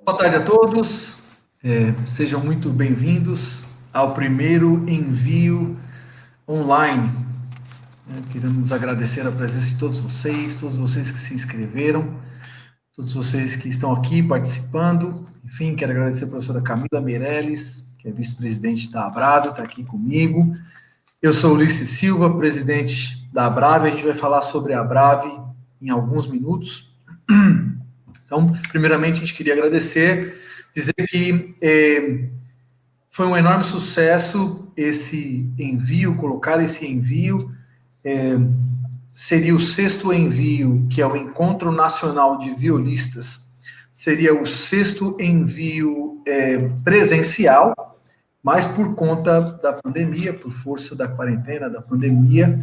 Boa tarde a todos, sejam muito bem-vindos ao primeiro envio online. Queremos agradecer a presença de todos vocês que se inscreveram, todos vocês que estão aqui participando. Enfim, quero agradecer a professora Camila Meirelles, que é vice-presidente da ABRAV, está aqui comigo. Eu sou o Ulisses Silva, presidente da ABRAV. A gente vai falar sobre a ABRAV em alguns minutos. Então, primeiramente, a gente queria agradecer, dizer que foi um enorme sucesso esse envio, colocar esse envio. Seria o 6º envio, que é o Encontro Nacional de Violistas, seria o 6º envio presencial, mas por conta da pandemia, por força da quarentena, da pandemia,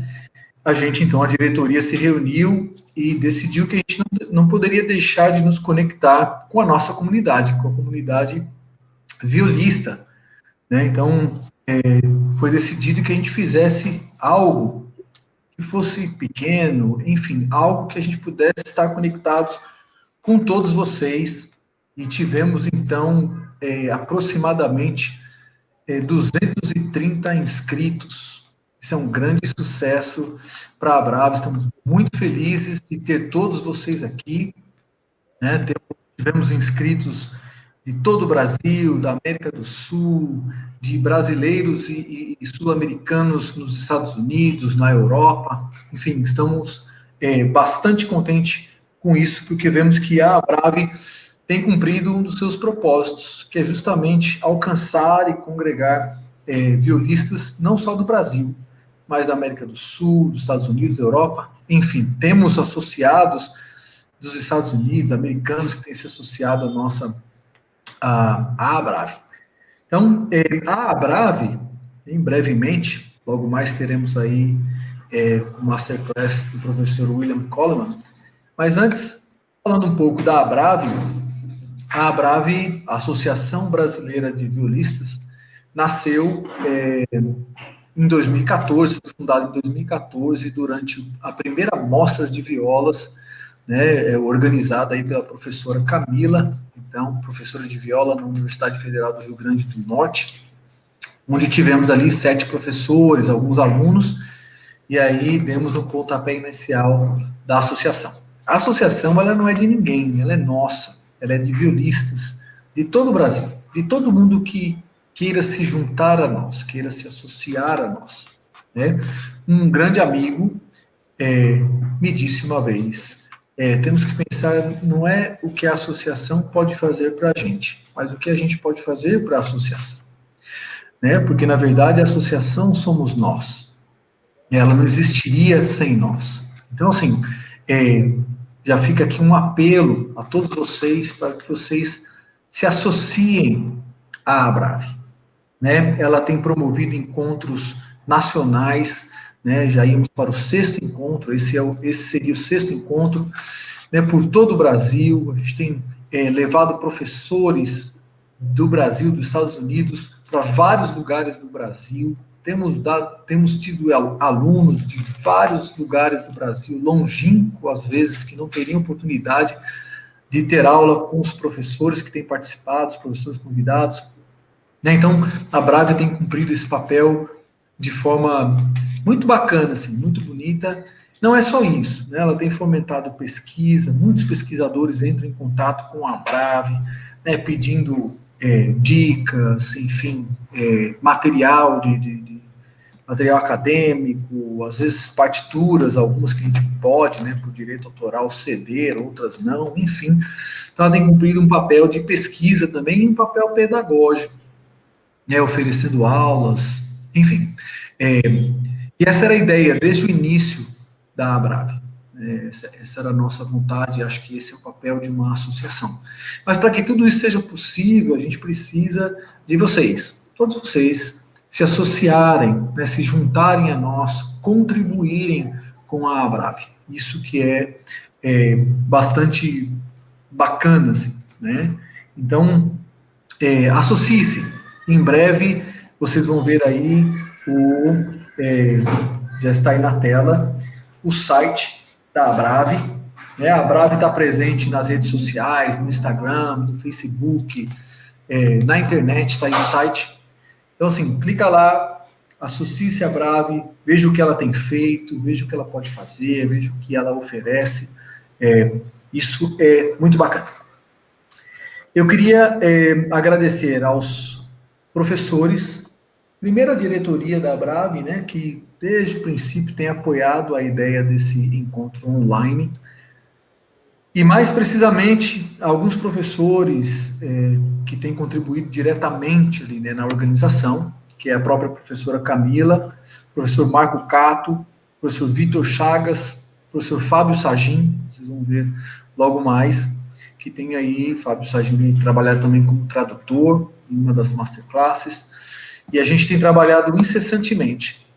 a gente, então, a diretoria se reuniu e decidiu que a gente não poderia deixar de nos conectar com a nossa comunidade, com a comunidade violista, né? Então, foi decidido que a gente fizesse algo que fosse pequeno, enfim, algo que a gente pudesse estar conectados com todos vocês, e tivemos, então, aproximadamente 230 inscritos. Isso é um grande sucesso para a ABRAV. Estamos muito felizes de ter todos vocês aqui, né? Tivemos inscritos de todo o Brasil, da América do Sul, de brasileiros e sul-americanos nos Estados Unidos, na Europa. Enfim, estamos bastante contentes com isso, porque vemos que a ABRAV tem cumprido um dos seus propósitos, que é justamente alcançar e congregar violistas, não só do Brasil, mas da América do Sul, dos Estados Unidos, da Europa. Enfim, temos associados dos Estados Unidos, americanos, que têm se associado à ABRAV. Então, a ABRAV, brevemente, logo mais teremos aí o Masterclass do professor William Coleman, mas antes, falando um pouco da ABRAV, a ABRAV, a Associação Brasileira de Violistas, nasceu em 2014, foi fundada em 2014, durante a primeira mostra de violas, né, organizada aí pela professora Camila, então, professora de viola na Universidade Federal do Rio Grande do Norte, onde tivemos ali 7 professores, alguns alunos, e aí demos um pontapé inicial da associação. A associação, ela não é de ninguém, ela é nossa, ela é de violistas de todo o Brasil, de todo mundo que queira se juntar a nós, queira se associar a nós, né? Um grande amigo me disse uma vez, temos que pensar, não é o que a associação pode fazer para a gente, mas o que a gente pode fazer para a associação, né? Porque, na verdade, a associação somos nós, ela não existiria sem nós. Então, assim, já fica aqui um apelo a todos vocês, para que vocês se associem à ABRAV, né? Ela tem promovido encontros nacionais, né? Já íamos para o 6º encontro, esse seria o 6º encontro, né? Por todo o Brasil. A gente tem levado professores do Brasil, dos Estados Unidos, para vários lugares do Brasil. Temos tido alunos de vários lugares do Brasil, longínquo, às vezes, que não teriam oportunidade de ter aula com os professores que têm participado, os professores convidados, né? Então, a ABRAV tem cumprido esse papel de forma muito bacana, assim, muito bonita. Não é só isso, né? Ela tem fomentado pesquisa, muitos pesquisadores entram em contato com a ABRAV, né, pedindo dicas, enfim, material material acadêmico, às vezes partituras, algumas que a gente pode, né, por direito autoral, ceder, outras não, enfim. Então, ela tem cumprido um papel de pesquisa também e um papel pedagógico, né, oferecendo aulas, enfim. E essa era a ideia, desde o início da ABRAV. Essa era a nossa vontade, acho que esse é o papel de uma associação. Mas para que tudo isso seja possível, a gente precisa de vocês, todos vocês, se associarem, né, se juntarem a nós, contribuírem com a ABRAV. Isso que é bastante bacana, assim, né? Então, associe-se. Em breve, vocês vão ver aí, já está aí na tela, o site da ABRAV, né? A ABRAV está presente nas redes sociais, no Instagram, no Facebook, na internet, está aí no site. Então, assim, clica lá, associe-se à ABRAV, veja o que ela tem feito, veja o que ela pode fazer, veja o que ela oferece. Isso é muito bacana. Eu queria agradecer aos professores, primeiro a diretoria da ABRAV, né, que desde o princípio tem apoiado a ideia desse encontro online, e mais precisamente alguns professores que têm contribuído diretamente ali, né, na organização, que é a própria professora Camila, professor Marco Cato, professor Vitor Chagas, professor Fábio Sagin, vocês vão ver logo mais, que tem aí, Fábio Sagin vem trabalhar também como tradutor em uma das masterclasses, e a gente tem trabalhado incessantemente,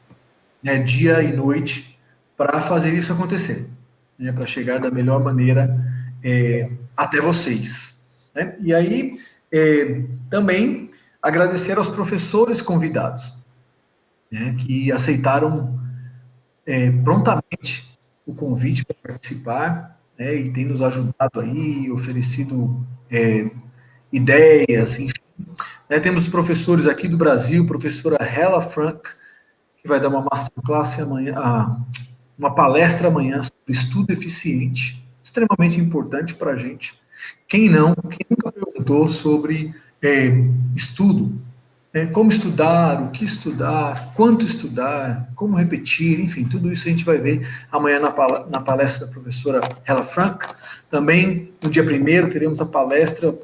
né, dia e noite, para fazer isso acontecer, né, para chegar da melhor maneira até vocês. Né? E aí, também agradecer aos professores convidados, né, que aceitaram prontamente o convite para participar, né, e tem nos ajudado aí, oferecido ideias, enfim. Né, temos professores aqui do Brasil, professora Hella Frank, que vai dar uma masterclass amanhã, uma palestra amanhã sobre estudo eficiente, extremamente importante para a gente. Quem nunca perguntou sobre estudo, como estudar, o que estudar, quanto estudar, como repetir, enfim, tudo isso a gente vai ver amanhã na palestra da professora Hella Frank. Também, no dia 1º, teremos a palestra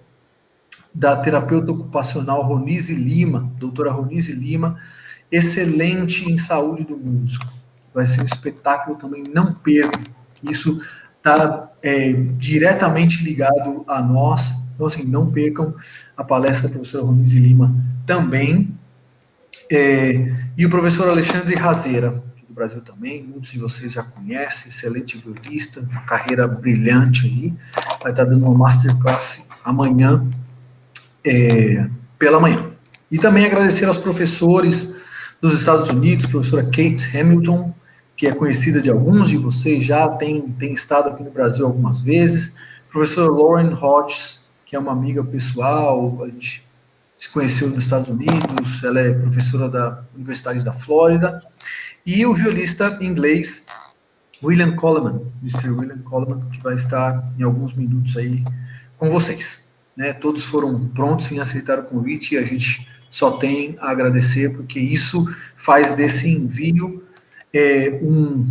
da terapeuta ocupacional Ronise Lima, doutora Ronise Lima, excelente em saúde do músico. Vai ser um espetáculo também, não percam. Isso está diretamente ligado a nós. Então, assim, não percam a palestra da professora Ronise Lima também. E o professor Alexandre Razeira, aqui do Brasil também, muitos de vocês já conhecem, excelente violista, uma carreira brilhante aí, vai estar dando uma masterclass amanhã, pela manhã. E também agradecer aos professores dos Estados Unidos, professora Kate Hamilton, que é conhecida de alguns de vocês, já tem estado aqui no Brasil algumas vezes, professora Lauren Hodges, que é uma amiga pessoal, a gente se conheceu nos Estados Unidos, ela é professora da Universidade da Flórida, e o violista inglês William Coleman, Mr. William Coleman, que vai estar em alguns minutos aí com vocês. Né? Todos foram prontos em aceitar o convite e a gente só tem a agradecer, porque isso faz desse envio um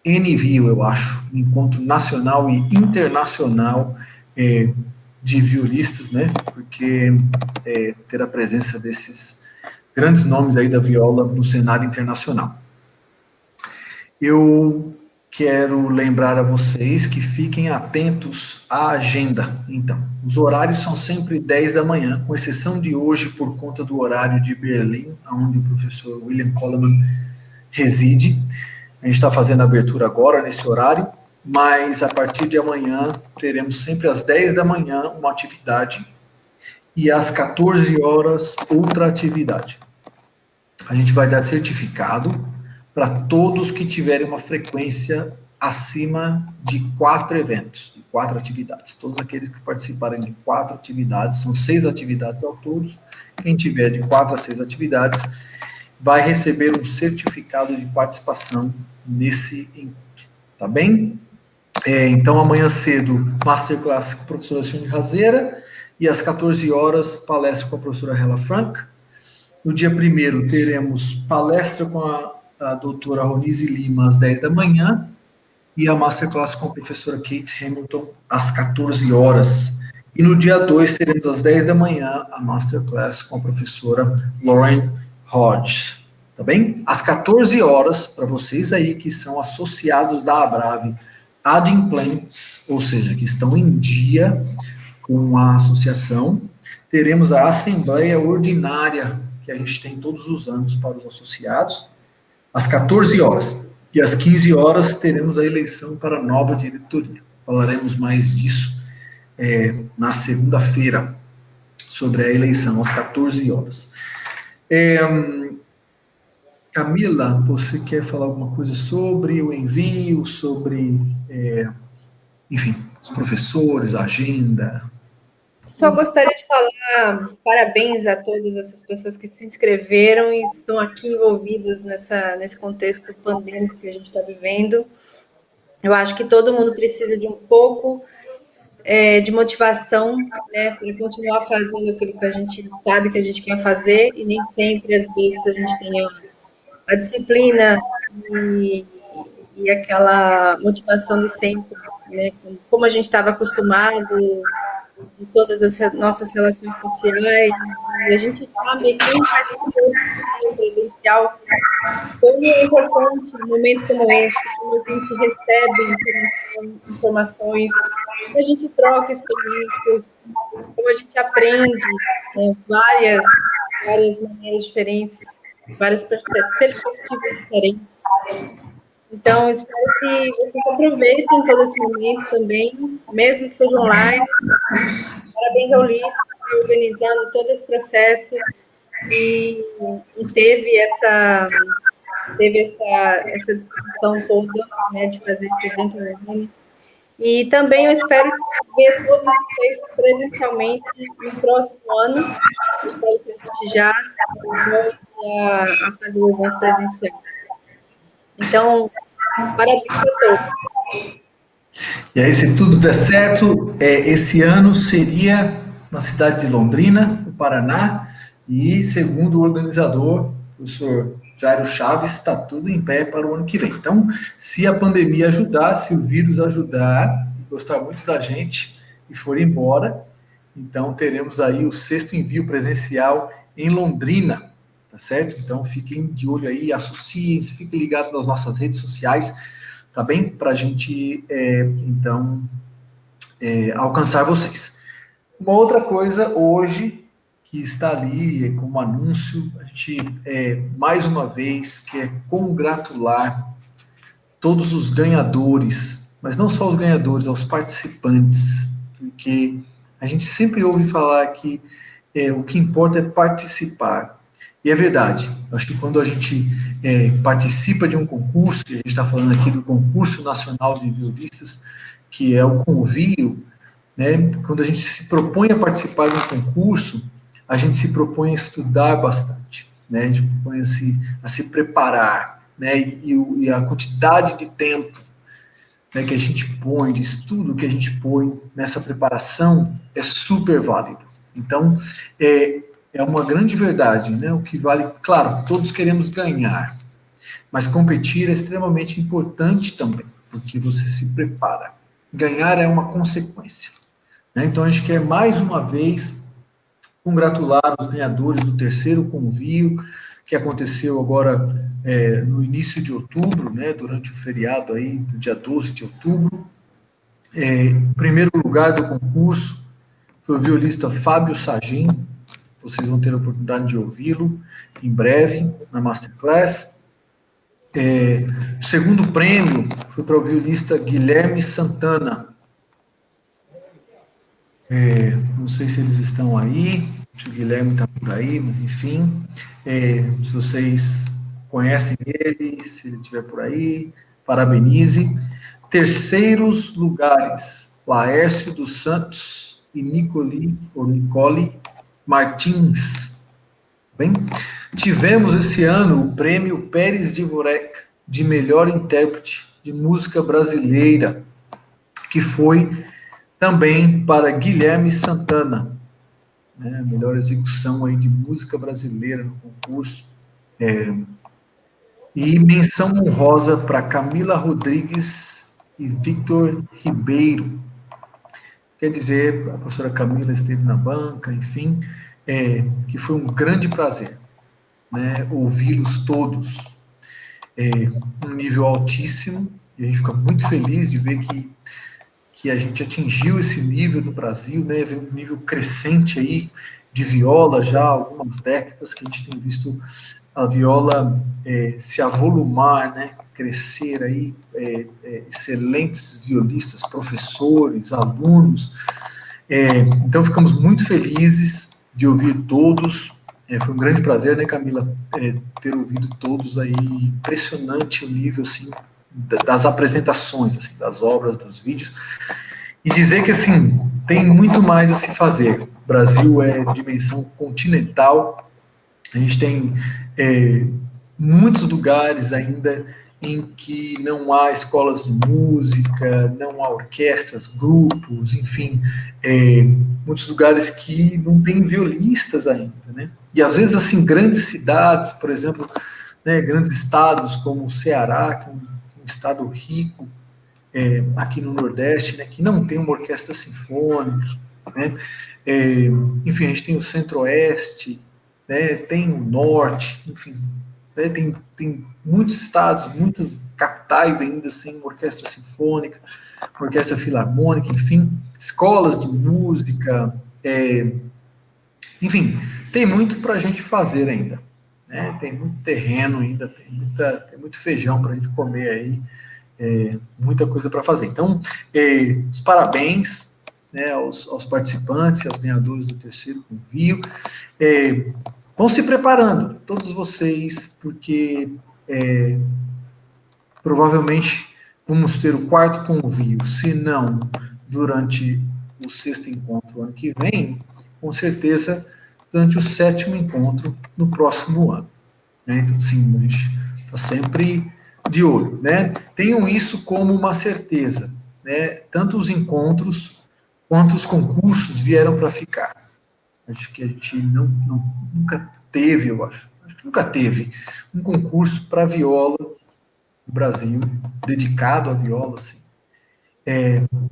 ENVIO, eu acho, um encontro nacional e internacional de violistas, né? Porque ter a presença desses grandes nomes aí da viola no cenário internacional. Eu quero lembrar a vocês que fiquem atentos à agenda. Então, os horários são sempre 10 da manhã, com exceção de hoje por conta do horário de Berlim, onde o professor William Coleman reside. A gente está fazendo a abertura agora, nesse horário, mas a partir de amanhã teremos sempre às 10 da manhã uma atividade e às 14 horas outra atividade. A gente vai dar certificado para todos que tiverem uma frequência acima de 4 eventos, de 4 atividades. Todos aqueles que participarem de 4 atividades, são 6 atividades ao todo, quem tiver de 4 a 6 atividades vai receber um certificado de participação nesse encontro, tá bem? Então, amanhã cedo, Masterclass com a professora Alexandre Razeira, e às 14 horas, palestra com a professora Hella Frank. No dia 1º, teremos palestra com a doutora Ronise Lima, às 10 da manhã, e a Masterclass com a professora Kate Hamilton, às 14 horas. E no dia 2, teremos às 10 da manhã, a Masterclass com a professora Lauren Hodges. Tá bem? Às 14 horas, para vocês aí que são associados da ABRAV, adimplentes, ou seja, que estão em dia com a associação, teremos a Assembleia Ordinária, que a gente tem todos os anos para os associados, às 14 horas. E às 15 horas teremos a eleição para a nova diretoria. Falaremos mais disso na segunda-feira, sobre a eleição, às 14 horas. Camila, você quer falar alguma coisa sobre o envio, sobre enfim, os professores, a agenda. Só gostaria de falar parabéns a todas essas pessoas que se inscreveram e estão aqui envolvidas nesse contexto pandêmico que a gente está vivendo. Eu acho que todo mundo precisa de um pouco de motivação, né, para continuar fazendo aquilo que a gente sabe que a gente quer fazer, e nem sempre, às vezes, a gente tem a disciplina e aquela motivação de sempre, né, como a gente estava acostumado em todas as nossas relações sociais, e a gente sabe, quem participou do presencial, como é importante um momento como esse, como a gente recebe informações, como a gente troca experiências, como a gente aprende, né, várias maneiras diferentes, várias perspectivas diferentes. Então, espero que vocês aproveitem todo esse momento também, mesmo que seja online. Parabéns ao Ulisses por organizando todo esse processo e teve essa disposição toda, né, de fazer esse evento online. E também eu espero ver todos vocês presencialmente no próximo ano. Espero que a gente já volte a fazer o evento presencial. Então, parabéns a todos. E aí, se tudo der certo, esse ano seria na cidade de Londrina, no Paraná, e segundo o organizador, o professor Jairo Chaves, está tudo em pé para o ano que vem. Então, se a pandemia ajudar, se o vírus ajudar, gostar muito da gente e for embora, então teremos aí o 6º envio presencial em Londrina, tá certo? Então, fiquem de olho aí, associem-se, fiquem ligados nas nossas redes sociais, tá bem? Para a gente, então, alcançar vocês. Uma outra coisa hoje que está ali como anúncio, a gente mais uma vez quer congratular todos os ganhadores, mas não só os ganhadores, aos participantes, porque a gente sempre ouve falar que o que importa é participar. E é verdade. Acho que quando a gente participa de um concurso, e a gente está falando aqui do Concurso Nacional de Violistas, que é o Convio, né? Quando a gente se propõe a participar de um concurso, a gente se propõe a estudar bastante, né? A gente se propõe a se preparar, né? E a quantidade de tempo, né, que a gente põe, de estudo que a gente põe nessa preparação é super válido. Então, é uma grande verdade, né? O que vale, claro, todos queremos ganhar, mas competir é extremamente importante também, porque você se prepara. Ganhar é uma consequência, né? Então, a gente quer mais uma vez congratular os ganhadores do 3º convio, que aconteceu agora no início de outubro, né, durante o feriado aí, do dia 12 de outubro. O primeiro lugar do concurso foi o violista Fábio Sagin. Vocês vão ter a oportunidade de ouvi-lo em breve, na Masterclass. O segundo prêmio foi para o violista Guilherme Santana. Não sei se eles estão aí, se o Guilherme está por aí, mas enfim, se vocês conhecem ele, se ele estiver por aí, parabenize. Terceiros lugares, Laércio dos Santos e Nicole Martins. Bem, tivemos esse ano o prêmio Pérez de Vorek de melhor intérprete de música brasileira, que foi também para Guilherme Santana, né, melhor execução aí de música brasileira no concurso. E menção honrosa para Camila Rodrigues e Victor Ribeiro. Quer dizer, a professora Camila esteve na banca, enfim, que foi um grande prazer, né, ouvi-los todos. Um nível altíssimo, e a gente fica muito feliz de ver que a gente atingiu esse nível no Brasil, né, um nível crescente aí de viola já há algumas décadas que a gente tem visto a viola se avolumar, né, crescer aí, excelentes violistas, professores, alunos. Então ficamos muito felizes de ouvir todos. Foi um grande prazer, né, Camila, ter ouvido todos aí. Impressionante o nível, assim, das apresentações, assim, das obras, dos vídeos, e dizer que, assim, tem muito mais a se fazer. O Brasil é dimensão continental, a gente tem muitos lugares ainda em que não há escolas de música, não há orquestras, grupos, enfim, muitos lugares que não tem violistas ainda, né? E às vezes, assim, grandes cidades, por exemplo, né, grandes estados como o Ceará, que é um estado rico, aqui no Nordeste, né, que não tem uma orquestra sinfônica, né? Enfim, a gente tem o Centro-Oeste, né, tem o Norte, enfim, né, tem muitos estados, muitas capitais ainda sem orquestra sinfônica, orquestra filarmônica, enfim, escolas de música, enfim, tem muito para a gente fazer ainda, né? Tem muito terreno ainda, tem muito feijão para a gente comer aí, muita coisa para fazer. Então, os parabéns, né, aos participantes, aos ganhadores do terceiro convio. Vão se preparando, todos vocês, porque provavelmente vamos ter o quarto convio, se não durante o sexto encontro ano que vem, com certeza durante o sétimo encontro no próximo ano. Né? Então, sim, a gente está sempre de olho. Né? Tenham isso como uma certeza. Né? Tanto os encontros quanto os concursos vieram para ficar. Acho que a gente nunca teve, eu acho que nunca teve um concurso para viola no Brasil, dedicado à viola, assim.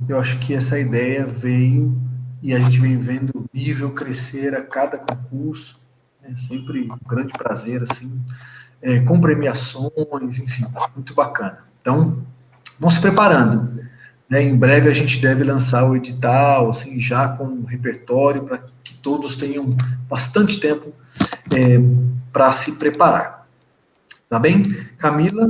Eu acho que essa ideia veio e a gente vem vendo o nível crescer a cada concurso, é sempre um grande prazer, assim, com premiações, enfim, muito bacana. Então, vão se preparando. Né? Em breve a gente deve lançar o edital, assim, já com um repertório, para que todos tenham bastante tempo para se preparar. Tá bem? Camila,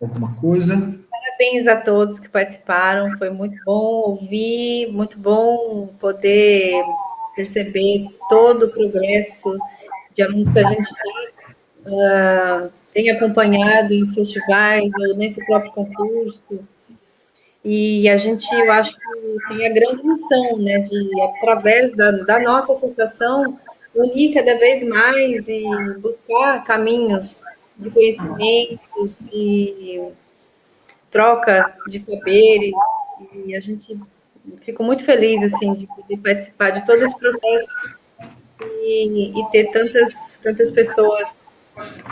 alguma coisa? Parabéns a todos que participaram, foi muito bom ouvir, muito bom poder perceber todo o progresso de alunos que a gente tem acompanhado em festivais ou nesse próprio concurso. E a gente, eu acho que tem a grande missão, né, de, através da nossa associação, unir cada vez mais e buscar caminhos de conhecimentos, de troca de saberes, e a gente fico muito feliz, assim, de poder participar de todo esse processo e ter tantas pessoas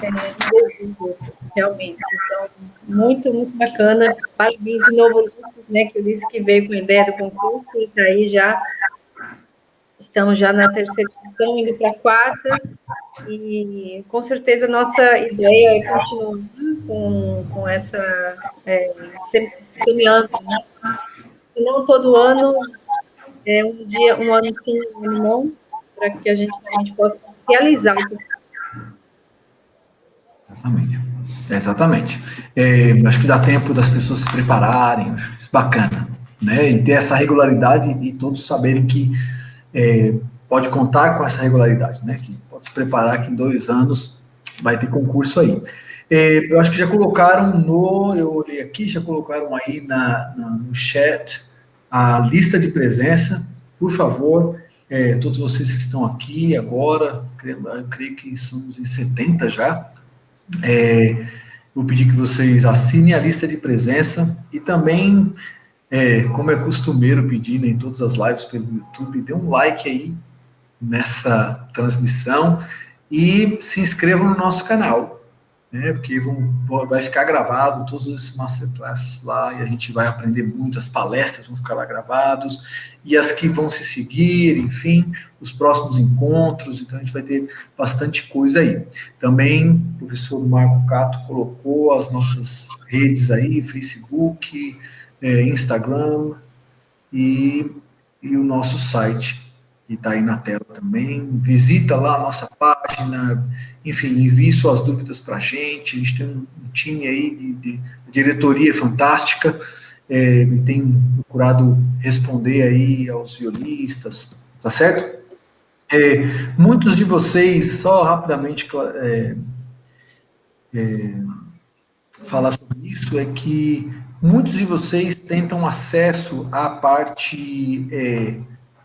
envolvidas, realmente. Então, muito bacana. Parabéns de novo, né, que eu disse que veio com a ideia do concurso, e daí já estamos já na terceira edição, indo para a quarta, e com certeza a nossa ideia é continuar com essa, semeando, né? Se não todo ano, um ano sim, um ano não, para que a gente realmente possa realizar. Exatamente. Exatamente. Acho que dá tempo das pessoas se prepararem, acho isso bacana, né? E ter essa regularidade e todos saberem que pode contar com essa regularidade, né? Que pode se preparar que em 2 anos vai ter concurso aí. Eu acho que já colocaram eu olhei aqui, já colocaram aí no chat a lista de presença, por favor, todos vocês que estão aqui agora, eu creio que somos em 70 já, vou pedir que vocês assinem a lista de presença e também, como é costumeiro pedir, né, em todas as lives pelo YouTube, dê um like aí nessa transmissão e se inscrevam no nosso canal, né, porque vai ficar gravado todos esses masterclasses lá e a gente vai aprender muito, as palestras vão ficar lá gravados e as que vão se seguir, enfim, os próximos encontros, então a gente vai ter bastante coisa aí. Também o professor Marco Cato colocou as nossas redes aí, Facebook, Instagram e o nosso site, que está aí na tela também. Visita lá a nossa página, enfim, envie suas dúvidas para a gente tem um time aí de diretoria fantástica, tem procurado responder aí aos violistas, tá certo? Muitos de vocês, só rapidamente falar sobre isso é que muitos de vocês tentam acesso à parte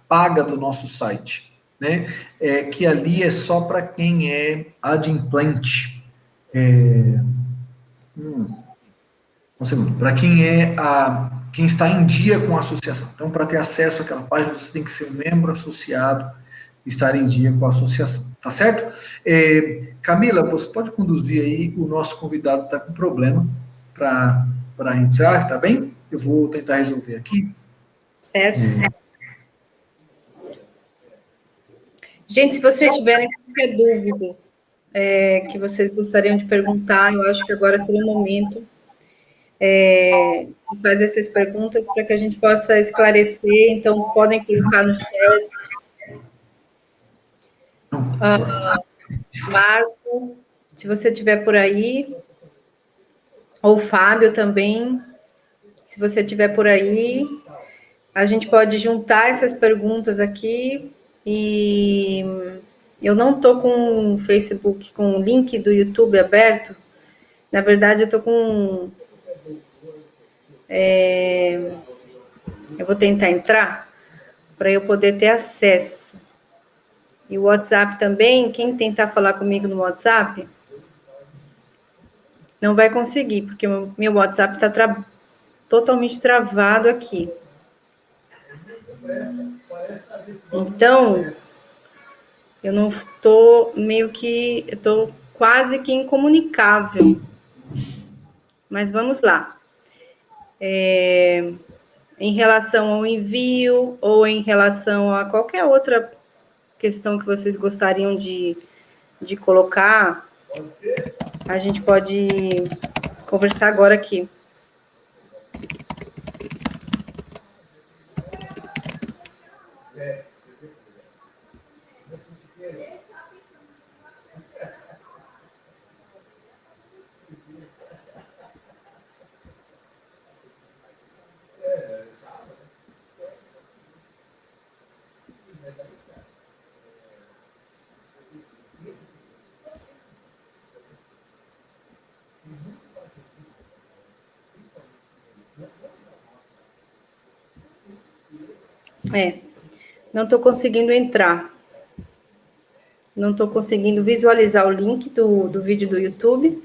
paga do nosso site, né? Que ali é só para quem é adimplente. Um segundo. Para quem quem está em dia com a associação. Então, para ter acesso àquela página, você tem que ser um membro associado, estar em dia com a associação, tá certo? Camila, você pode conduzir aí, o nosso convidado está com problema para entrar, tá bem? Eu vou tentar resolver aqui. Certo. Gente, se vocês tiverem qualquer dúvidas que vocês gostariam de perguntar, eu acho que agora seria o momento de fazer essas perguntas para que a gente possa esclarecer. Então, podem colocar no chat. Marco, se você estiver por aí, ou Fábio também, se você estiver por aí, a gente pode juntar essas perguntas aqui. E eu não estou com o Facebook, com o link do YouTube aberto. Na verdade, eu estou com... eu vou tentar entrar para eu poder ter acesso. E o WhatsApp também, quem tentar falar comigo no WhatsApp, não vai conseguir, porque o meu WhatsApp está totalmente travado aqui. Então, eu não estou eu estou quase que incomunicável. Mas vamos lá. Em relação ao envio, ou em relação a qualquer outra questão que vocês gostariam de colocar, a gente pode conversar agora aqui. Não estou conseguindo entrar. Não estou conseguindo visualizar o link do vídeo do YouTube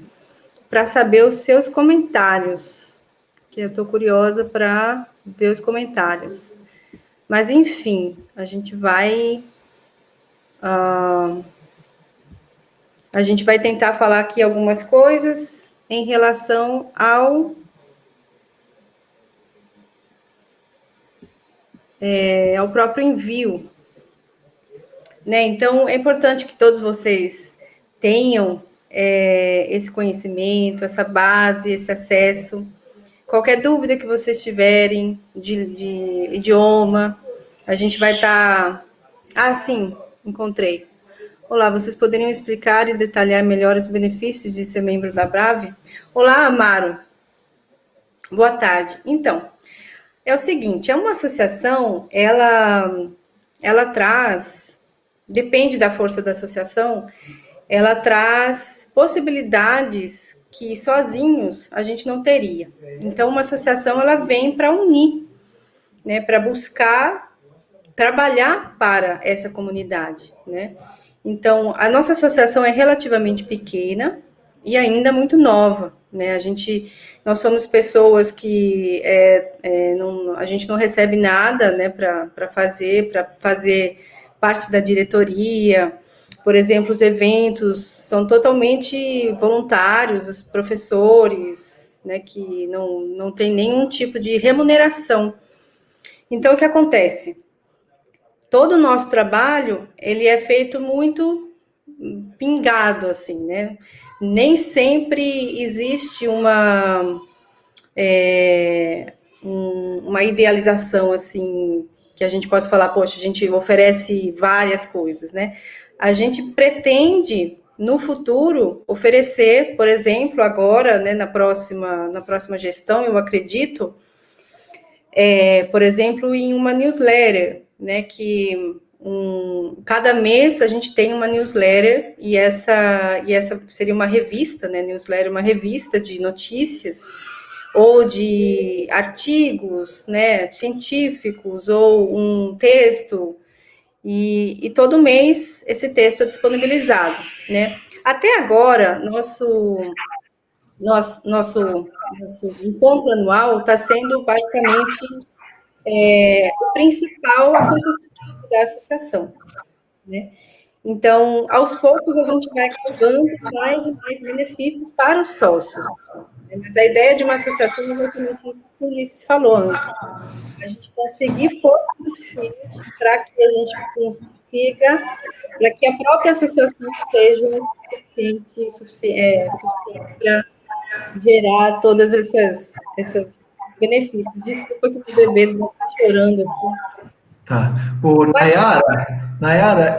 para saber os seus comentários, que eu estou curiosa para ver os comentários. Mas, enfim, a gente vai tentar falar aqui algumas coisas em relação ao próprio envio, né? Então, é importante que todos vocês tenham esse conhecimento, essa base, esse acesso. Qualquer dúvida que vocês tiverem de idioma, a gente vai estar... Ah, sim, encontrei. Olá, vocês poderiam explicar e detalhar melhor os benefícios de ser membro da ABRAV? Olá, Amaro. Boa tarde. Então, é o seguinte, é uma associação, ela traz, depende da força da associação, ela traz possibilidades que sozinhos a gente não teria. Então, uma associação, ela vem para unir, né, para buscar trabalhar para essa comunidade, né? Então, a nossa associação é relativamente pequena e ainda muito nova, né? Nós somos pessoas que a gente não recebe nada, né, para fazer parte da diretoria. Por exemplo, os eventos são totalmente voluntários, os professores, né, que não tem nenhum tipo de remuneração. Então, o que acontece? Todo o nosso trabalho, ele é feito muito pingado, assim, né? Nem sempre existe uma idealização, assim, que a gente possa falar, poxa, a gente oferece várias coisas, né? A gente pretende, no futuro, oferecer, por exemplo, agora, né, na próxima gestão, eu acredito, por exemplo, em uma newsletter, né, que Cada mês a gente tem uma newsletter, e essa seria uma revista, né? Newsletter, uma revista de notícias ou de artigos, né, científicos, ou um texto, e todo mês esse texto é disponibilizado, né? Até agora, nosso encontro anual está sendo basicamente o principal acontecimento da associação, né? Então, aos poucos, a gente vai galgando mais e mais benefícios para os sócios. Mas a ideia de uma associação é exatamente isso que o Ulisses falou antes. A gente conseguir força suficiente para que a gente consiga, para que a própria associação seja suficiente para gerar todas esses benefícios. Desculpa que o bebê está chorando aqui. Tá. Ô, Nayara,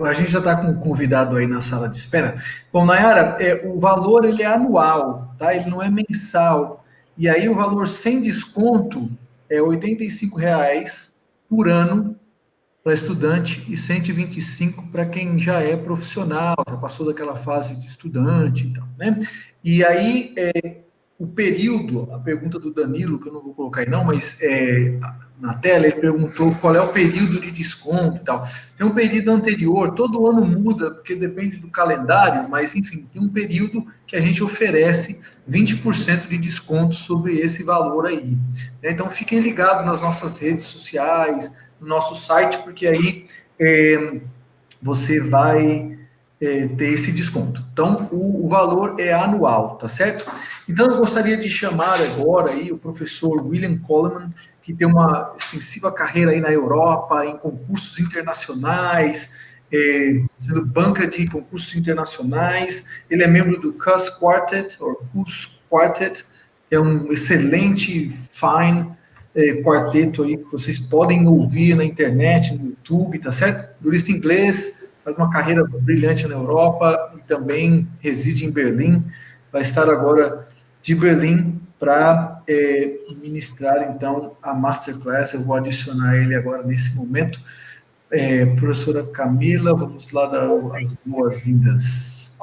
a gente já está com um convidado aí na sala de espera. Bom, Nayara, o valor ele é anual, tá? Ele não é mensal. E aí o valor sem desconto é R$ 85 por ano para estudante e 125 para quem já é profissional, já passou daquela fase de estudante e tal, né? E aí o período, a pergunta do Danilo, que eu não vou colocar aí não, mas na tela ele perguntou qual é o período de desconto e tal. Tem um período anterior, todo ano muda, porque depende do calendário, mas enfim, tem um período que a gente oferece 20% de desconto sobre esse valor aí. Então fiquem ligados nas nossas redes sociais, no nosso site, porque aí você vai ter esse desconto. Então, o valor é anual, tá certo? Então, eu gostaria de chamar agora aí o professor William Coleman, que tem uma extensiva carreira aí na Europa, em concursos internacionais, sendo banca de concursos internacionais. Ele é membro do Kuss Quartet, ou Kuss Quartet, que é um excelente, fine quarteto aí que vocês podem ouvir na internet, no YouTube, tá certo? Violista inglês, faz uma carreira brilhante na Europa e também reside em Berlim. Vai estar agora de Berlim para ministrar então a Masterclass. Eu vou adicionar ele agora nesse momento. Professora Camila, vamos lá dar as boas-vindas.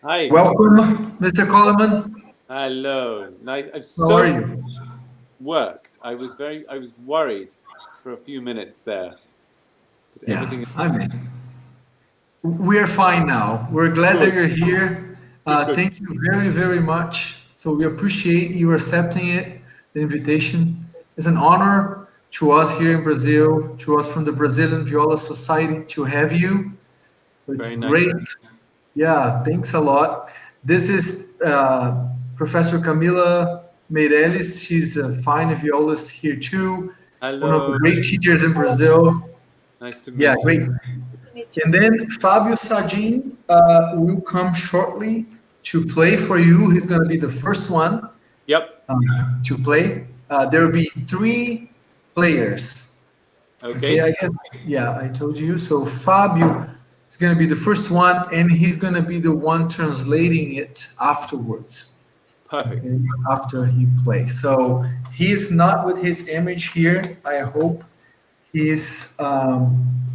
Hi. Welcome, Mr. Coleman. Hello. Nice. I'm How are you? Worked. I was worried for a few minutes there. Yeah, we're fine now. We're glad that you're here. Thank you very, very much. So we appreciate you accepting it, the invitation. It's an honor to us here in Brazil, to us from the Brazilian Viola Society, to have you. It's great. Yeah, thanks a lot. This is Professor Camila Meirelles. She's a fine violist here too. Hello. One of the great teachers in Brazil. Nice to meet you. Yeah, great. And then Fabio Sadin will come shortly to play for you. He's going to be the first one to play. There will be 3 players. Okay, I guess, yeah, I told you. So Fabio is going to be the first one, and he's going to be the one translating it afterwards. Perfect. Okay, after he plays. So he's not with his image here. I hope he's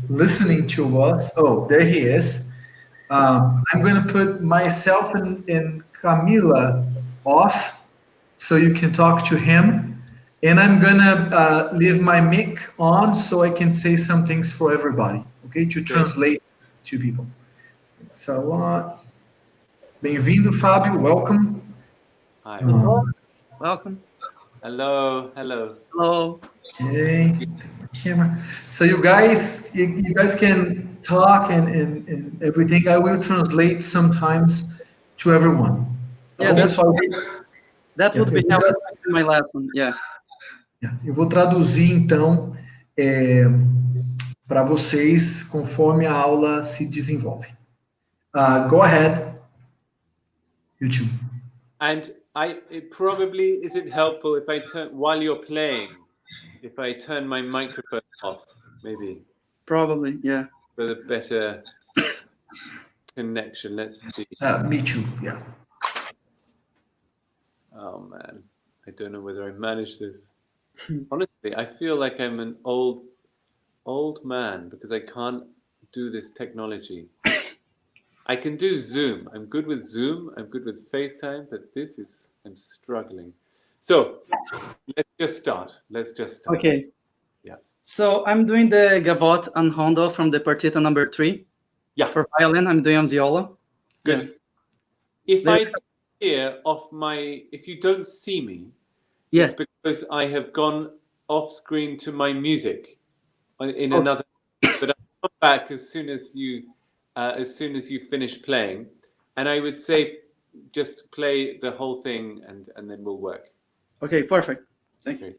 listening to us. Oh, there he is. I'm going to put myself and Camila off so you can talk to him. And I'm going to leave my mic on so I can say some things for everybody, okay, to translate to people. So, bem-vindo, Fábio. Welcome. Hi. Welcome. Hello. Hello. Okay. Camera. So you guys can talk and everything. I will translate sometimes to everyone. Yeah, that would be helpful in my lesson. Yeah. Eu vou traduzir então para vocês conforme a aula se desenvolve. Go ahead, YouTube. And is it helpful if I while you're playing, if I turn my microphone off, maybe? Probably, yeah. For the better connection. Let's see. Me too, yeah. Oh man, I don't know whether I managed this. Honestly, I feel like I'm an old old man because I can't do this technology. I can do Zoom. I'm good with Zoom. I'm good with FaceTime, but I'm struggling. So let's just start. Okay. Yeah. So I'm doing the gavotte and rondo from the Partita number 3. Yeah. For violin, I'm doing on viola. Good. Yeah. If you don't see me, yeah. It's because I have gone off screen to my music in another, but I'll come back as soon as you finish playing, and I would say just play the whole thing and then we'll work. Okay, perfect. Thank you.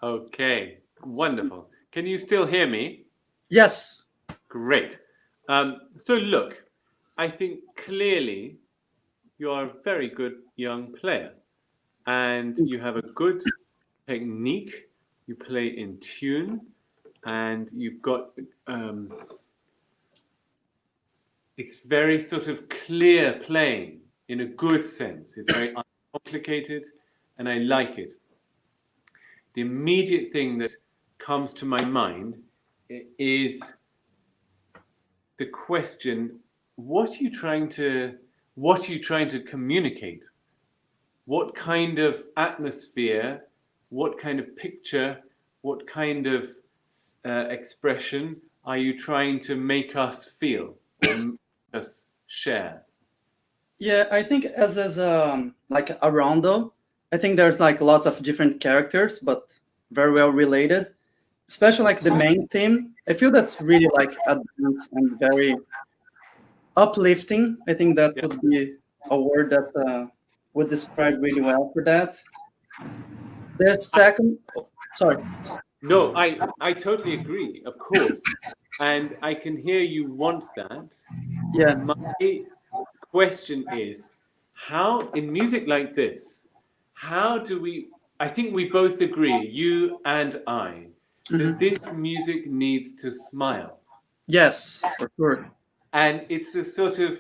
Okay, wonderful. Can you still hear me? Yes. Great. So look, I think clearly you are a very good young player and you have a good technique. You play in tune and you've got, it's very sort of clear playing in a good sense. It's very uncomplicated and I like it. The immediate thing that comes to my mind is the question, what are you trying to communicate? What kind of atmosphere, what kind of picture, what kind of expression are you trying to make us feel or make us share? Yeah, I think as like a rondo, I think there's like lots of different characters, but very well related. Especially like the main theme. I feel that's really like advanced and very uplifting. I think that would be a word that would describe really well for that. The second, sorry. No, I totally agree, of course. And I can hear you want that. Yeah. My question is, how, in music like this, how do we, I think we both agree, you and I, that this music needs to smile. Yes, for sure. And it's the sort of,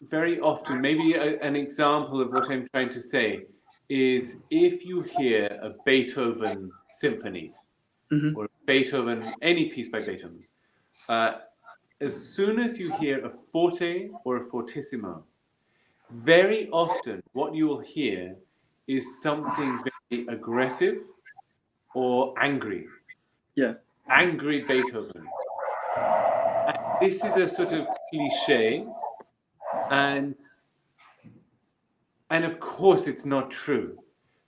very often, maybe an example of what I'm trying to say is if you hear a Beethoven symphony or Beethoven, any piece by Beethoven, as soon as you hear a forte or a fortissimo, very often what you will hear is something very aggressive or angry. Yeah. Angry Beethoven. And this is a sort of cliche, and of course it's not true,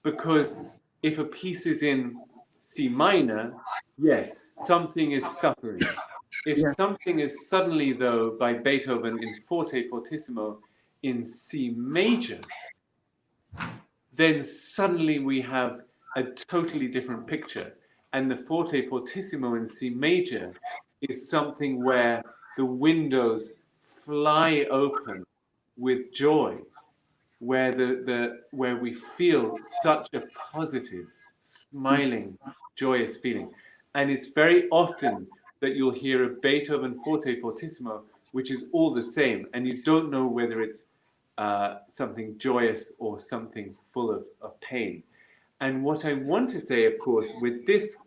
because if a piece is in C minor, yes, something is suffering. If something is suddenly, though, by Beethoven in forte fortissimo in C major, then suddenly we have a totally different picture. And the forte fortissimo in C major is something where the windows fly open with joy, where we feel such a positive, smiling, joyous feeling. And it's very often that you'll hear a Beethoven forte fortissimo, which is all the same, and you don't know whether it's something joyous or something full of pain. And what I want to say, of course, with this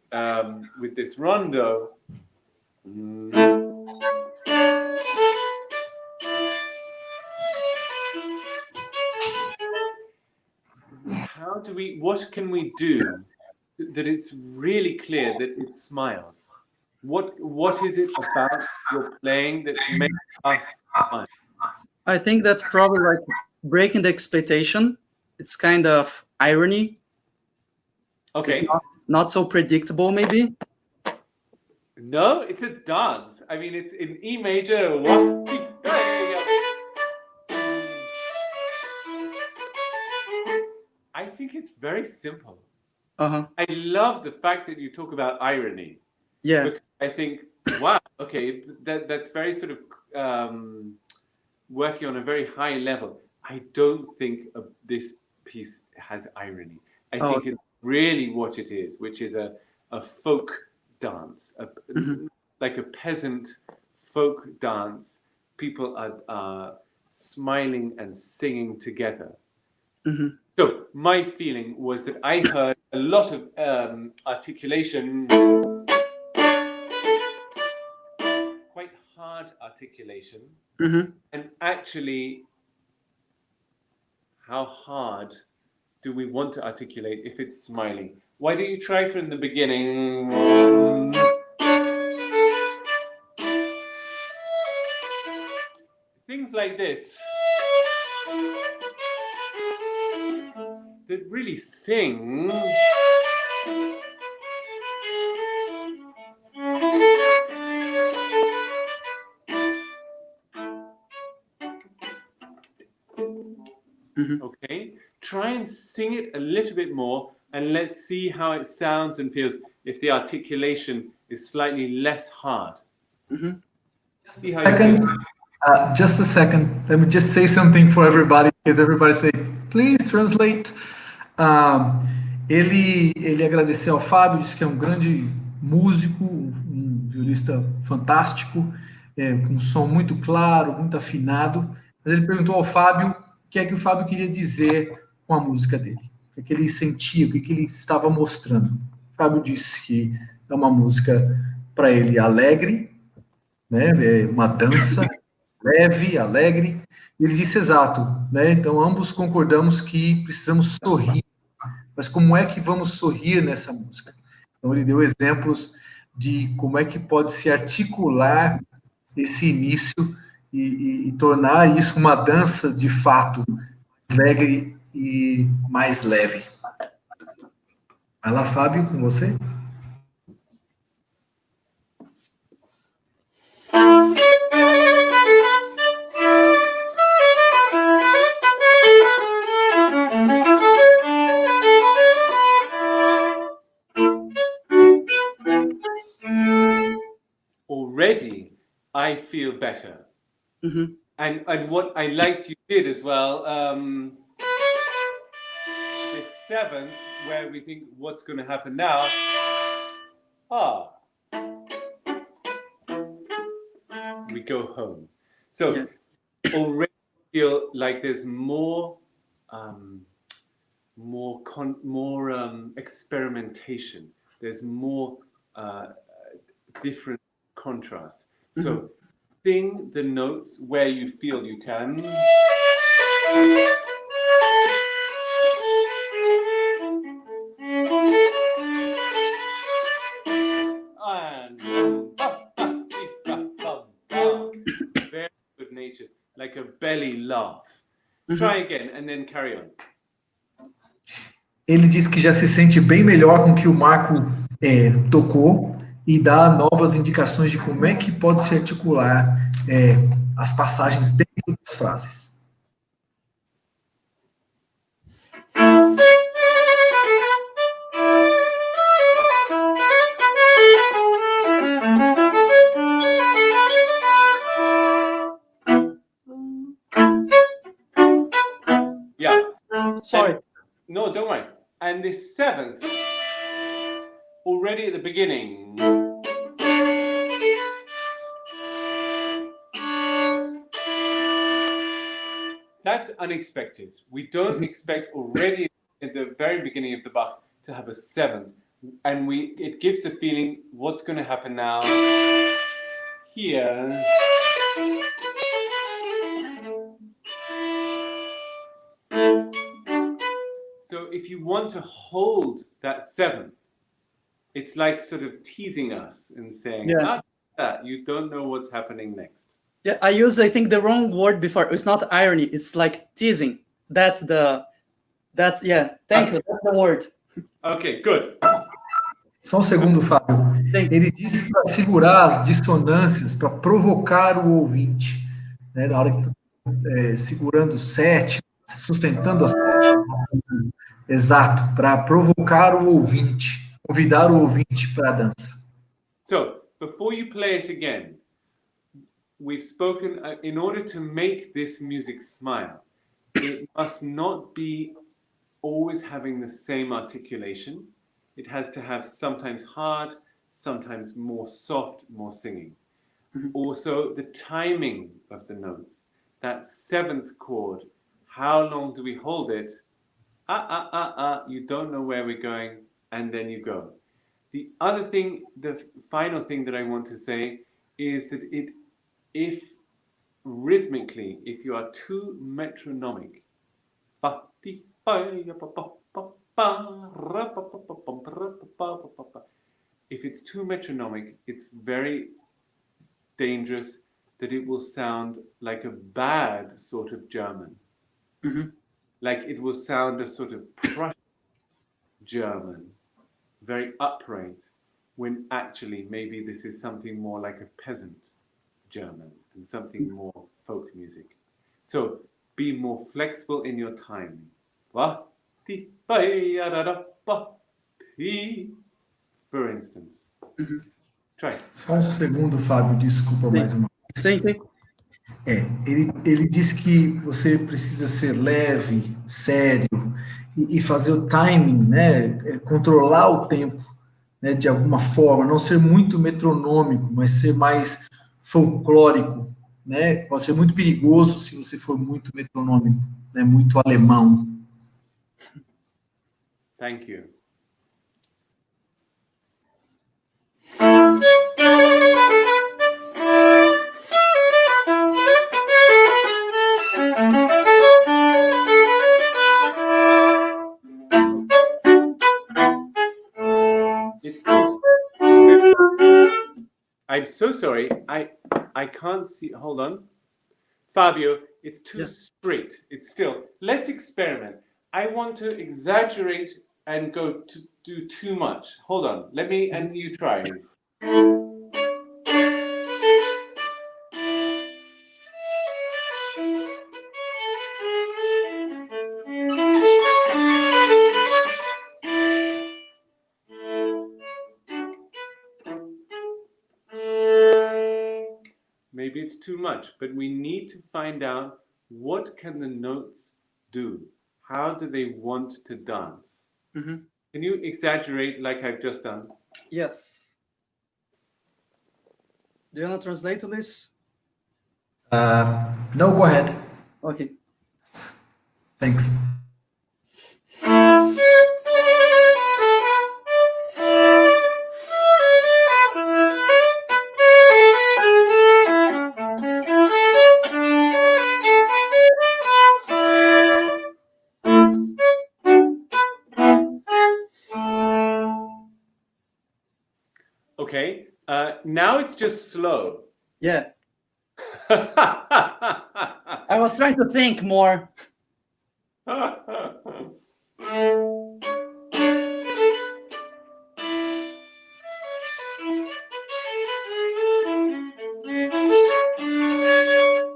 rondo, what can we do that it's really clear that it smiles? What is it about your playing that makes us smile? I think that's probably like breaking the expectation. It's kind of irony. Okay. It's not so predictable, maybe. No, it's a dance. I mean, it's in E major. I think it's very simple. I love the fact that you talk about irony. Yeah. Because I think, wow, okay, that's very sort of working on a very high level. I don't think this piece has irony. I think it's really what it is, which is a folk dance, like a peasant folk dance. People are smiling and singing together. So my feeling was that I heard a lot of articulation, quite hard articulation, and actually, how hard do we want to articulate if it's smiling? Why don't you try from the beginning? Things like this that really sing. Okay, try and sing it a little bit more, and let's see how it sounds and feels if the articulation is slightly less hard. See how you feel. Just a second. Let me just say something for everybody, because everybody say, please translate. Ele agradeceu ao Fábio, disse que é um grande músico, um violista fantástico, com um som muito claro, muito afinado. Mas ele perguntou ao Fábio o que é que o Fábio queria dizer com a música dele, o que ele sentia, o que ele estava mostrando. O Fábio disse que é uma música para ele alegre, né? É uma dança leve, alegre. E ele disse exato, né? Então ambos concordamos que precisamos sorrir. Mas como é que vamos sorrir nessa música? Então ele deu exemplos de como é que pode se articular esse início e tornar isso uma dança de fato alegre e mais leve. Vai lá, Fábio, com você. already I feel better. Mm-hmm. And what I liked you did as well, the seventh, where we think what's going to happen now. We go home. So already feel like there's more experimentation. There's more different contrast. So sing the notes where you feel you can. And very good natured, like a belly laugh. Try again and then carry on. Ele diz que já se sente bem melhor com o que o Marco tocou e dá novas indicações de como é que pode se articular as passagens dentro das frases. Yeah. Sorry. No, don't worry. And the seventh, already at the beginning. That's unexpected. We don't expect already at the very beginning of the Bach to have a seventh. And it gives the feeling what's going to happen now here. So if you want to hold that seventh, it's like sort of teasing us and saying, you don't know what's happening next. Yeah, I think, the wrong word before. It's not irony. It's like teasing. Thank you. That's the word. Okay, good. Só um segundo, Fábio. Ele disse para segurar as dissonâncias, para provocar o ouvinte. Né? Na hora que tu segurando o sétimo, sustentando a sétima. Exato, para provocar o ouvinte, convidar o ouvinte para a dança. So, before you play it again, we've spoken, in order to make this music smile, it must not be always having the same articulation. It has to have sometimes hard, sometimes more soft, more singing. Also, the timing of the notes. That seventh chord, how long do we hold it? You don't know where we're going, and then you go. The other thing, the final thing that I want to say is that if rhythmically, if you are too metronomic, if it's too metronomic, it's very dangerous that it will sound like a bad sort of German. Like it will sound a sort of Prussian German, very upright, when actually maybe this is something more like a peasant German and something more folk music. So be more flexible in your timing. For instance. Try. Só um segundo, Fábio, desculpa mais uma vez. Sim. Ele diz que você precisa ser leve, sério e fazer o timing, né? Controlar o tempo, né? De alguma forma, não ser muito metronômico, mas ser mais folclórico, né? Pode ser muito perigoso se você for muito metronômico, né? Muito alemão. Thank you. I'm so sorry. I can't see. Hold on. Fabio, it's too straight. It's still. Let's experiment. I want to exaggerate and go to do too much. Hold on. Let me, and you try. maybe it's too much, but we need to find out what can the notes do? How do they want to dance? Mhm. Can you exaggerate like I've just done? Yes. Do you want to translate to this? No, go ahead. Okay. Thanks. Okay, now it's just slow. Yeah. I was trying to think more.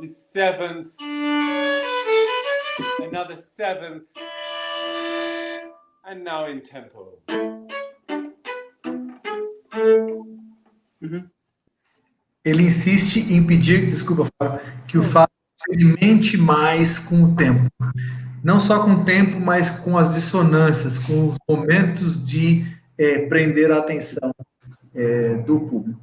The seventh, another seventh, and now in tempo. Mhm. Ele insiste em pedir, desculpa, Fábio, que o Fábio experimente mais com o tempo. Não só com o tempo, mas com as dissonâncias, com os momentos de prender a atenção do público.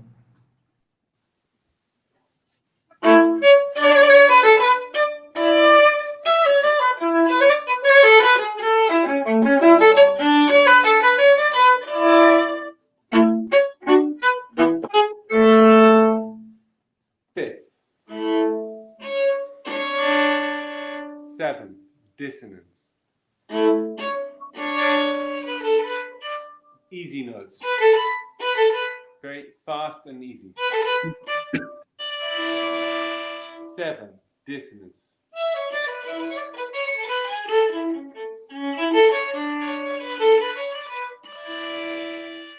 Fifth, seventh, dissonance. Easy notes. Very fast and easy. Seventh, dissonance.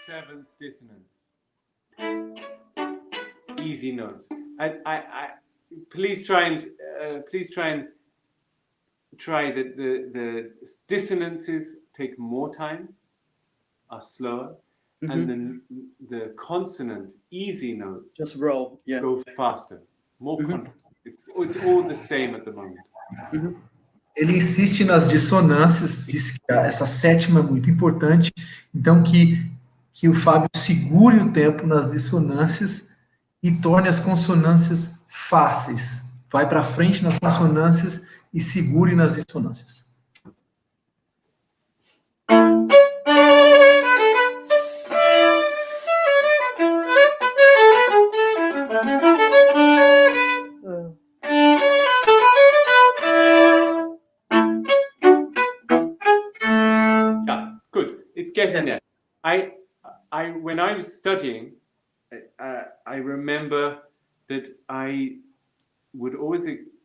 Seventh dissonance. Easy notes. Please try and try that the dissonances take more time, are slower, and then the consonant easy notes Just roll. Yeah. go faster, more it's all the same at the moment. Ele insiste nas dissonâncias, diz que essa sétima é muito importante, então que o Fábio segure o tempo nas dissonâncias e torne as consonâncias fáceis. Vai para frente nas consonâncias e segure nas dissonâncias. Yeah, good. It's getting there. When I was studying, I remember that I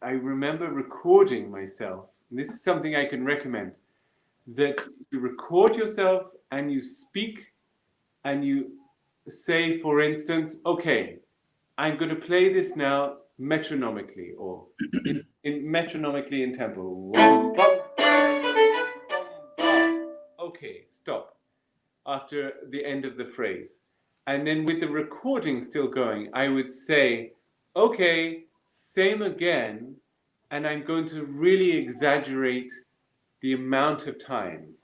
remember recording myself. And this is something I can recommend. That you record yourself and you speak and you say, for instance, okay, I'm going to play this now metronomically or metronomically in tempo. Okay, stop after the end of the phrase. And then with the recording still going, I would say, okay, same again, and I'm going to really exaggerate the amount of time.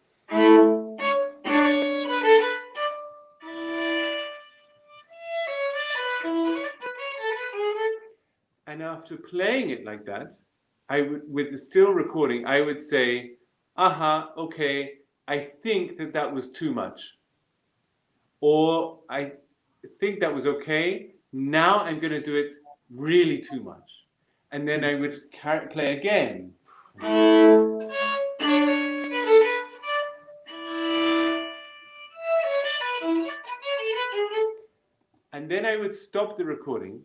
And after playing it like that, I would, with the still recording, I would say, aha, okay, I think that was too much. Or I think that was okay, now I'm going to do it really too much. And then I would play again. And then I would stop the recording,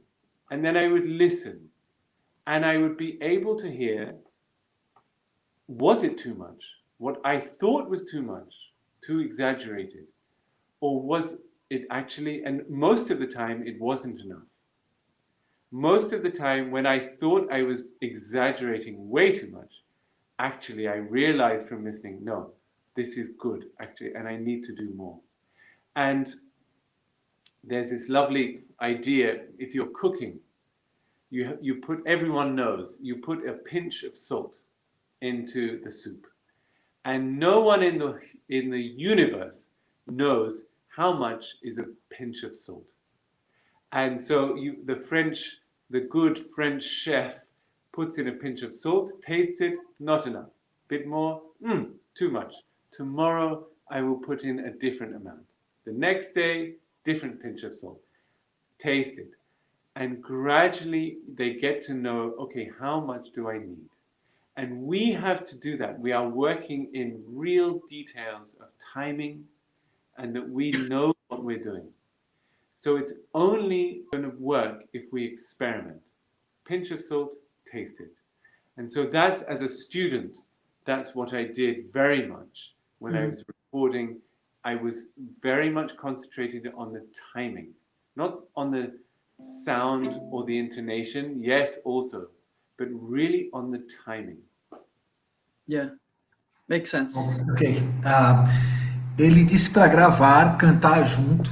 and then I would listen. And I would be able to hear, was it too much? What I thought was too much, too exaggerated? Or was it actually, and most of the time it wasn't enough. Most of the time when I thought I was exaggerating way too much, actually I realized from listening, no, this is good actually, and I need to do more. And there's this lovely idea, if you're cooking, you put, everyone knows, you put a pinch of salt into the soup, and no one in the universe knows how much is a pinch of salt. And so the good French chef puts in a pinch of salt, tastes it, not enough. Bit more, too much. Tomorrow I will put in a different amount. The next day, different pinch of salt. Taste it. And gradually they get to know, okay, how much do I need? And we have to do that. We are working in real details of timing, and that we know what we're doing. So it's only going to work if we experiment. Pinch of salt, taste it. And so that's, as a student, that's what I did very much when I was recording. I was very much concentrated on the timing, not on the sound or the intonation, yes, also, but really on the timing. Yeah, makes sense. Ok. Ele disse para gravar, cantar junto,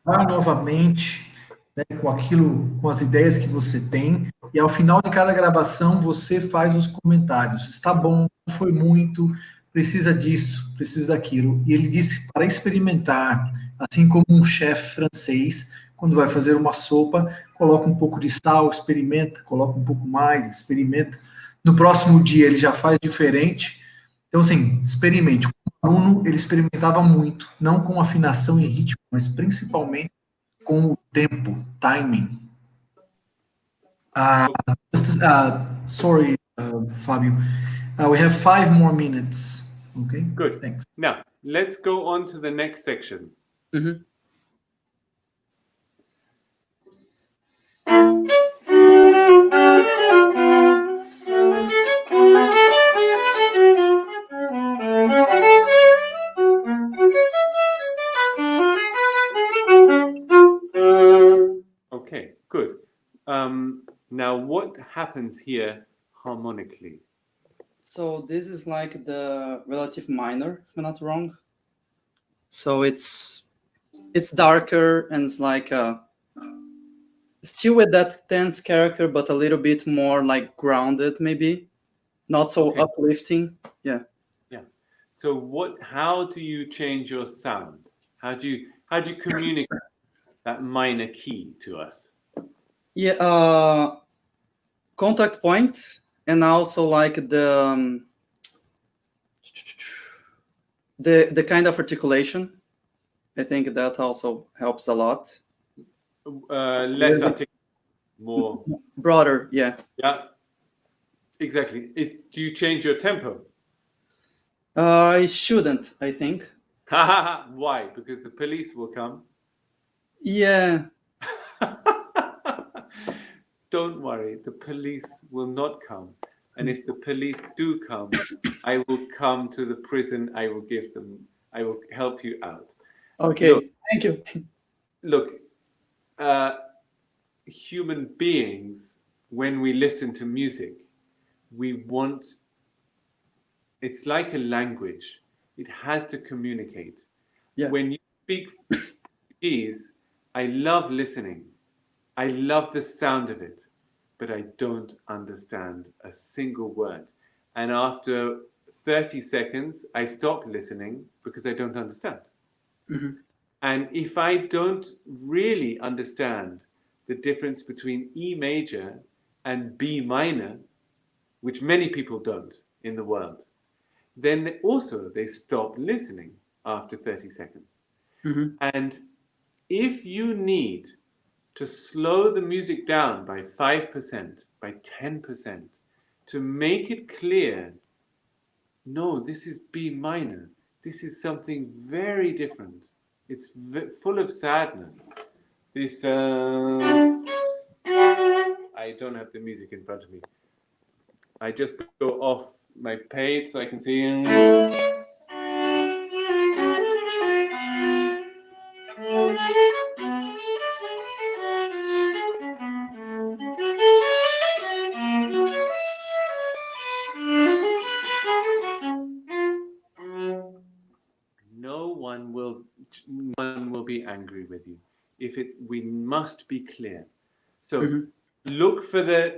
gravar novamente, né, com aquilo, com as ideias que você tem, e ao final de cada gravação você faz os comentários. Está bom, não foi muito, precisa disso, precisa daquilo. E ele disse para experimentar, assim como um chefe francês, quando vai fazer uma sopa, coloca um pouco de sal, experimenta, coloca um pouco mais, experimenta. No próximo dia ele já faz diferente. Então, assim, experimente. Como aluno, ele experimentava muito, não com afinação e ritmo, mas principalmente com o tempo, timing. Sorry, Fábio. We have 5 more minutes. Okay? Good. Thanks. Now, let's go on to the next section. Okay, good. Now, what happens here harmonically? So this is like the relative minor, if I'm not wrong. So it's darker, and it's like still with that tense character, but a little bit more like grounded, maybe not so uplifting. Yeah. So how do you change your sound? How do you communicate that minor key to us? Yeah, contact point, and also like the kind of articulation. I think that also helps a lot. Less articulate, more broader. Yeah. Yeah, exactly. Do you change your tempo? I shouldn't, I think. Why? Because the police will come. Yeah. Don't worry, the police will not come. And if the police do come, I will come to the prison. I will help you out. Okay, thank you. Look, human beings, when we listen to music, it's like a language. It has to communicate. Yeah. When you speak Portuguese, I love listening. I love the sound of it, but I don't understand a single word. And after 30 seconds, I stop listening because I don't understand. And if I don't really understand the difference between E major and B minor, which many people don't in the world, then they stop listening after 30 seconds. And if you need to slow the music down by 5%, by 10%, to make it clear, no, this is B minor. This is something very different. It's full of sadness. This, I don't have the music in front of me. I just go off my page so I can see. No one will be angry with you. We must be clear. So look for the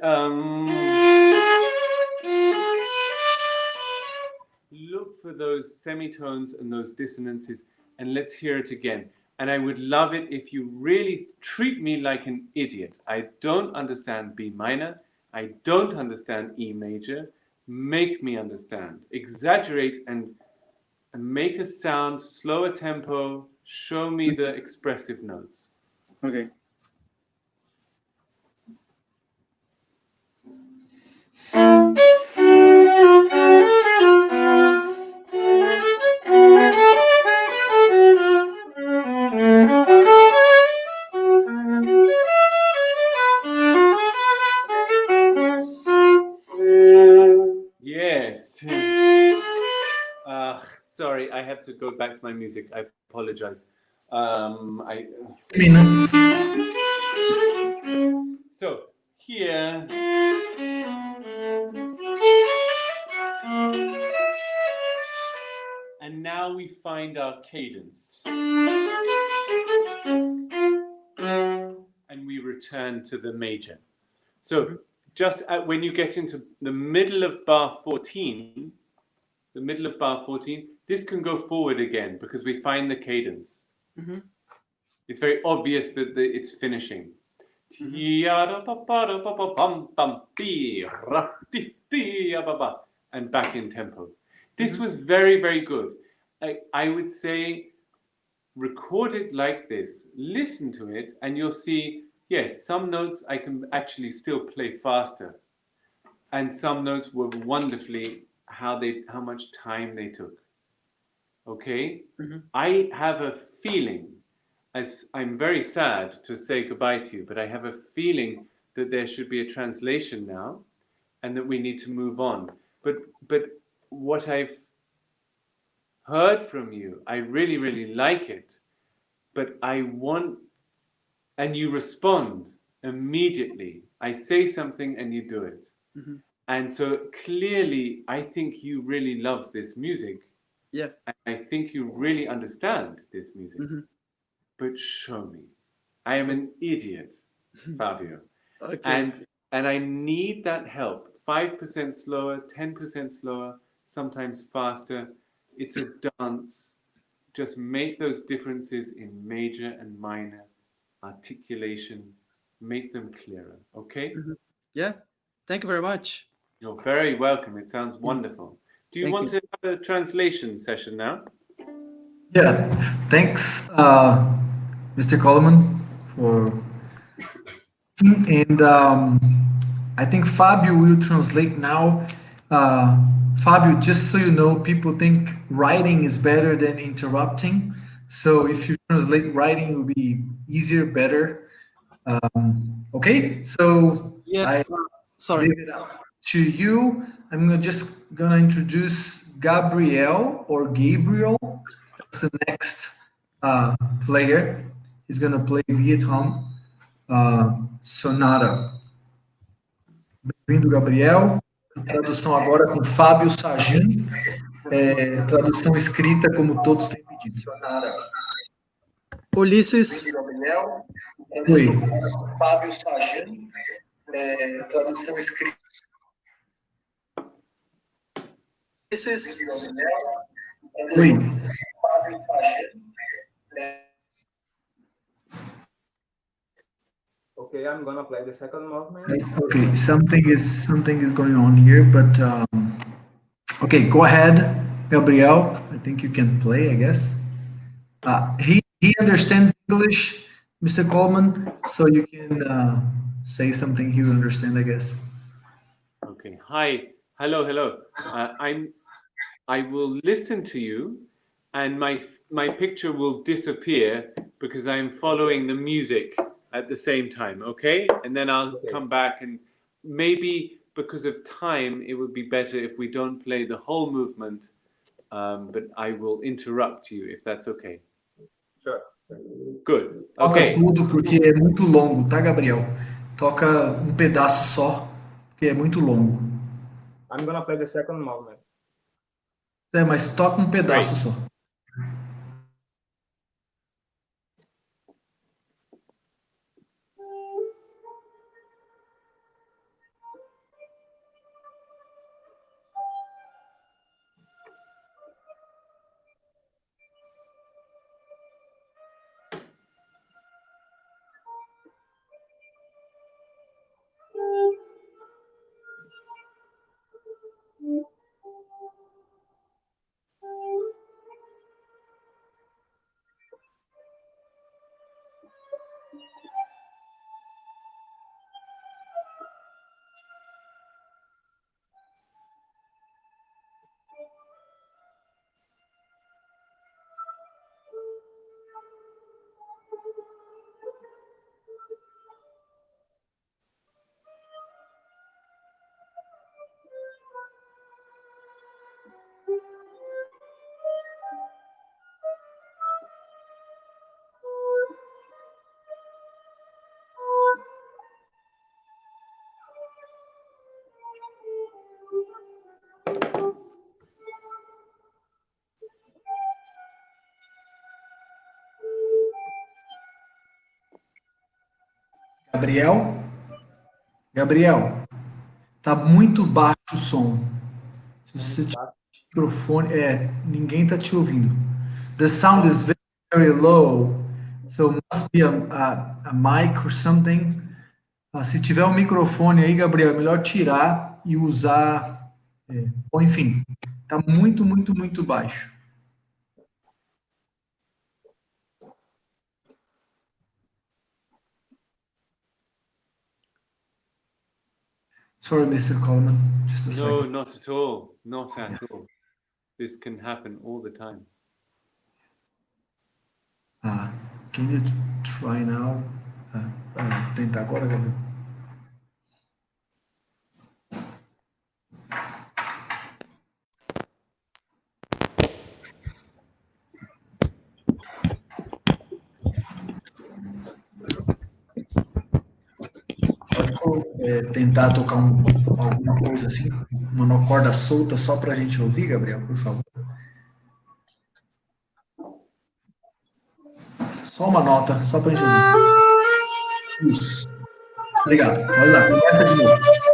look for those semitones and those dissonances, and let's hear it again. And I would love it if you really treat me like an idiot. I don't understand B minor. I don't understand E major. Make me understand. Exaggerate and make a sound, slower tempo. Show me the expressive notes. Okay. Yes. Sorry, I have to go back to my music. I apologize. Minutes. So here. And now we find our cadence. And we return to the major. So just when you get into the middle of bar 14, this can go forward again because we find the cadence. Mm-hmm. It's very obvious that it's finishing. And back in tempo. This was very, very good. I would say record it like this, listen to it, and you'll see, yes, some notes I can actually still play faster. And some notes were wonderfully how much time they took. Okay? Mm-hmm. I have a feeling, as I'm very sad to say goodbye to you, but I have a feeling that there should be a translation now and that we need to move on. But what I've heard from you, I really, really like it, but I want, and you respond immediately. I say something and you do it. Mm-hmm. And so clearly, I think you really love this music. Yeah. And I think you really understand this music. Mm-hmm. But show me. I am an idiot, Fabio. Okay. And I need that help. 5% slower, 10% slower, sometimes faster. It's a dance. Just make those differences in major and minor, articulation, make them clearer, okay? Mm-hmm. Yeah, thank you very much. You're very welcome. It sounds wonderful. Do you want to have a translation session now? Yeah, thanks, Mr. Coleman, for... And I think Fabio will translate now. Fabio, just so you know, people think writing is better than interrupting. So if you translate writing, it will be easier, better. Okay, so yeah, sorry. Leave it up to you. I'm just gonna introduce Gabriel or Gabriel. That's the next player. He's gonna play Vietnam Sonata. Bem-vindo, Gabriel. Tradução agora com Fábio Sagin. Tradução escrita como todos têm pedido. Sonata. Ulisses. Oi. Fábio Sagin. Tradução escrita. Oi. Okay, I'm gonna play the second movement. Okay, something is going on here, but okay, go ahead, Gabriel. I think you can play, I guess. He understands English, Mr. Coleman, so you can say something he will understand, I guess. Okay. Hi. Hello. I will listen to you, and my picture will disappear because I'm following the music at the same time. Okay, and then I'll come back, and maybe because of time, it would be better if we don't play the whole movement, but I will interrupt you if that's okay. Sure. Good. Okay. Toca tudo porque é muito longo, tá, Gabriel? Toca um pedaço só, porque é muito longo. I'm gonna play the second movement. Mas toca um pedaço só. Gabriel? Gabriel, tá muito baixo o som. Se você tiver o microfone, ninguém tá te ouvindo. The sound is very, very low, so must be a mic or something. Se tiver um microfone aí, Gabriel, é melhor tirar e usar. Bom, enfim, tá muito, muito, muito baixo. Sorry, Mr. Coleman. Just a No, second. not at all. Not at all. This can happen all the time. Can you try now? Tentar agora, Gabriel. Pode tentar tocar alguma coisa assim, uma corda solta só para a gente ouvir, Gabriel, por favor. Só uma nota, só para a gente ouvir. Isso. Obrigado. Pode lá, começa de novo.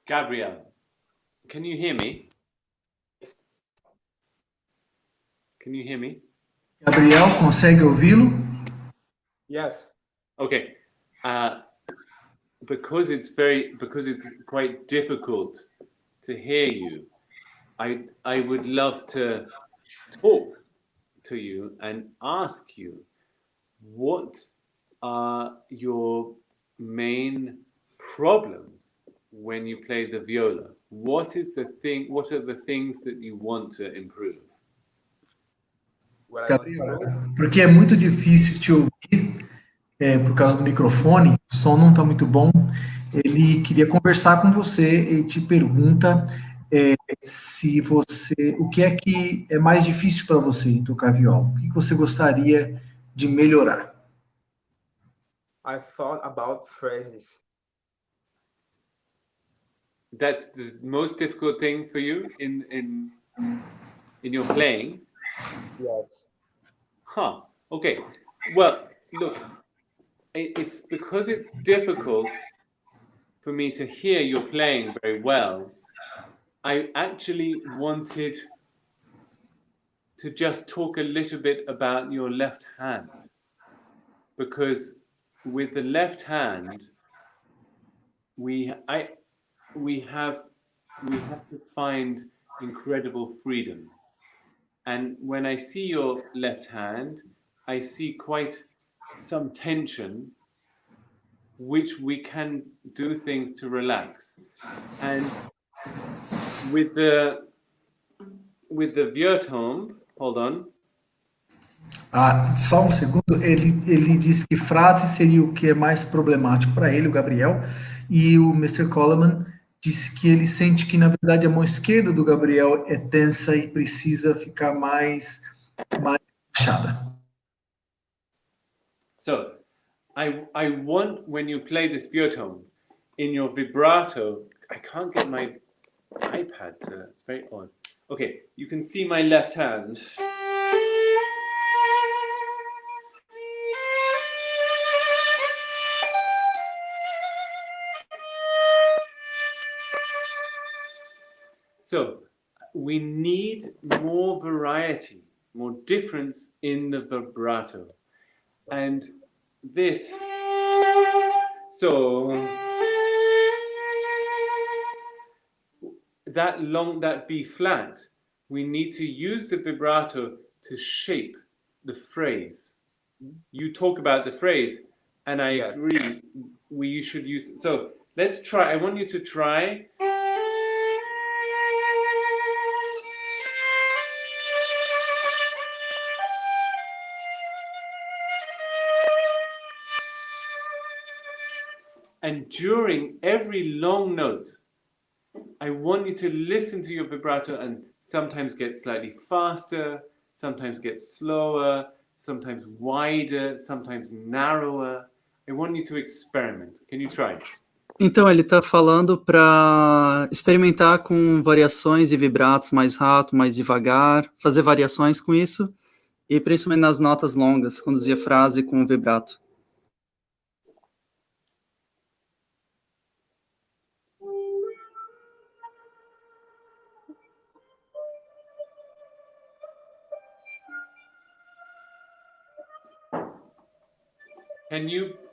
Gabriel, can you hear me? Can you hear me? Gabriel, consegue ouvi-lo? Yes. Okay. Because it's quite difficult to hear you, I would love to talk to you and ask you, what are your main problems when you play the viola? What are the things that you want to improve? Gabriel, porque é muito difícil te ouvir por causa do microfone, o som não está muito bom. Ele queria conversar com você e te pergunta o que é mais difícil para você em tocar viola? O que você gostaria de melhorar? I thought about phrases. That's the most difficult thing for you in your playing? Yes. Huh. Okay. Well, look, it's because it's difficult for me to hear you playing very well. I actually wanted to just talk a little bit about your left hand, because with the left hand, we have to find incredible freedom. And when I see your left hand, I see quite some tension, which we can do things to relax. And with the Viotomb, hold on. Só um segundo, ele disse que frase seria o que é mais problemático para ele, o Gabriel, e o Mr. Coleman disse que ele sente que, na verdade, a mão esquerda do Gabriel é tensa e precisa ficar mais relaxada. So, I want, when you play this Viotomb, in your vibrato, I can't get my iPad to, it's very odd. Okay, you can see my left hand. So we need more variety, more difference in the vibrato. And this, so that B flat, we need to use the vibrato to shape the phrase. You talk about the phrase, and I agree, we should use it. So let's try, I want you to try. And during every long note, I want you to listen to your vibrato and sometimes get slightly faster, sometimes get slower, sometimes wider, sometimes narrower. I want you to experiment. Can you try? Então, ele está falando para experimentar com variações de vibratos mais rápido, mais devagar, fazer variações com isso, e principalmente nas notas longas, conduzir a frase com o vibrato.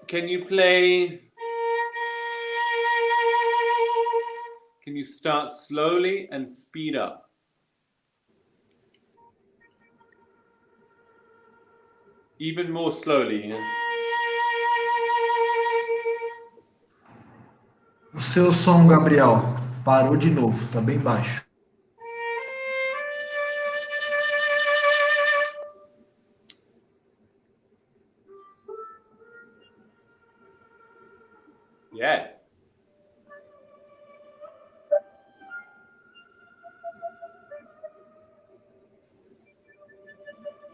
Can you play? Can you start slowly and speed up? Even more slowly. Yeah? O seu som, Gabriel, parou de novo, tá bem baixo. Yes.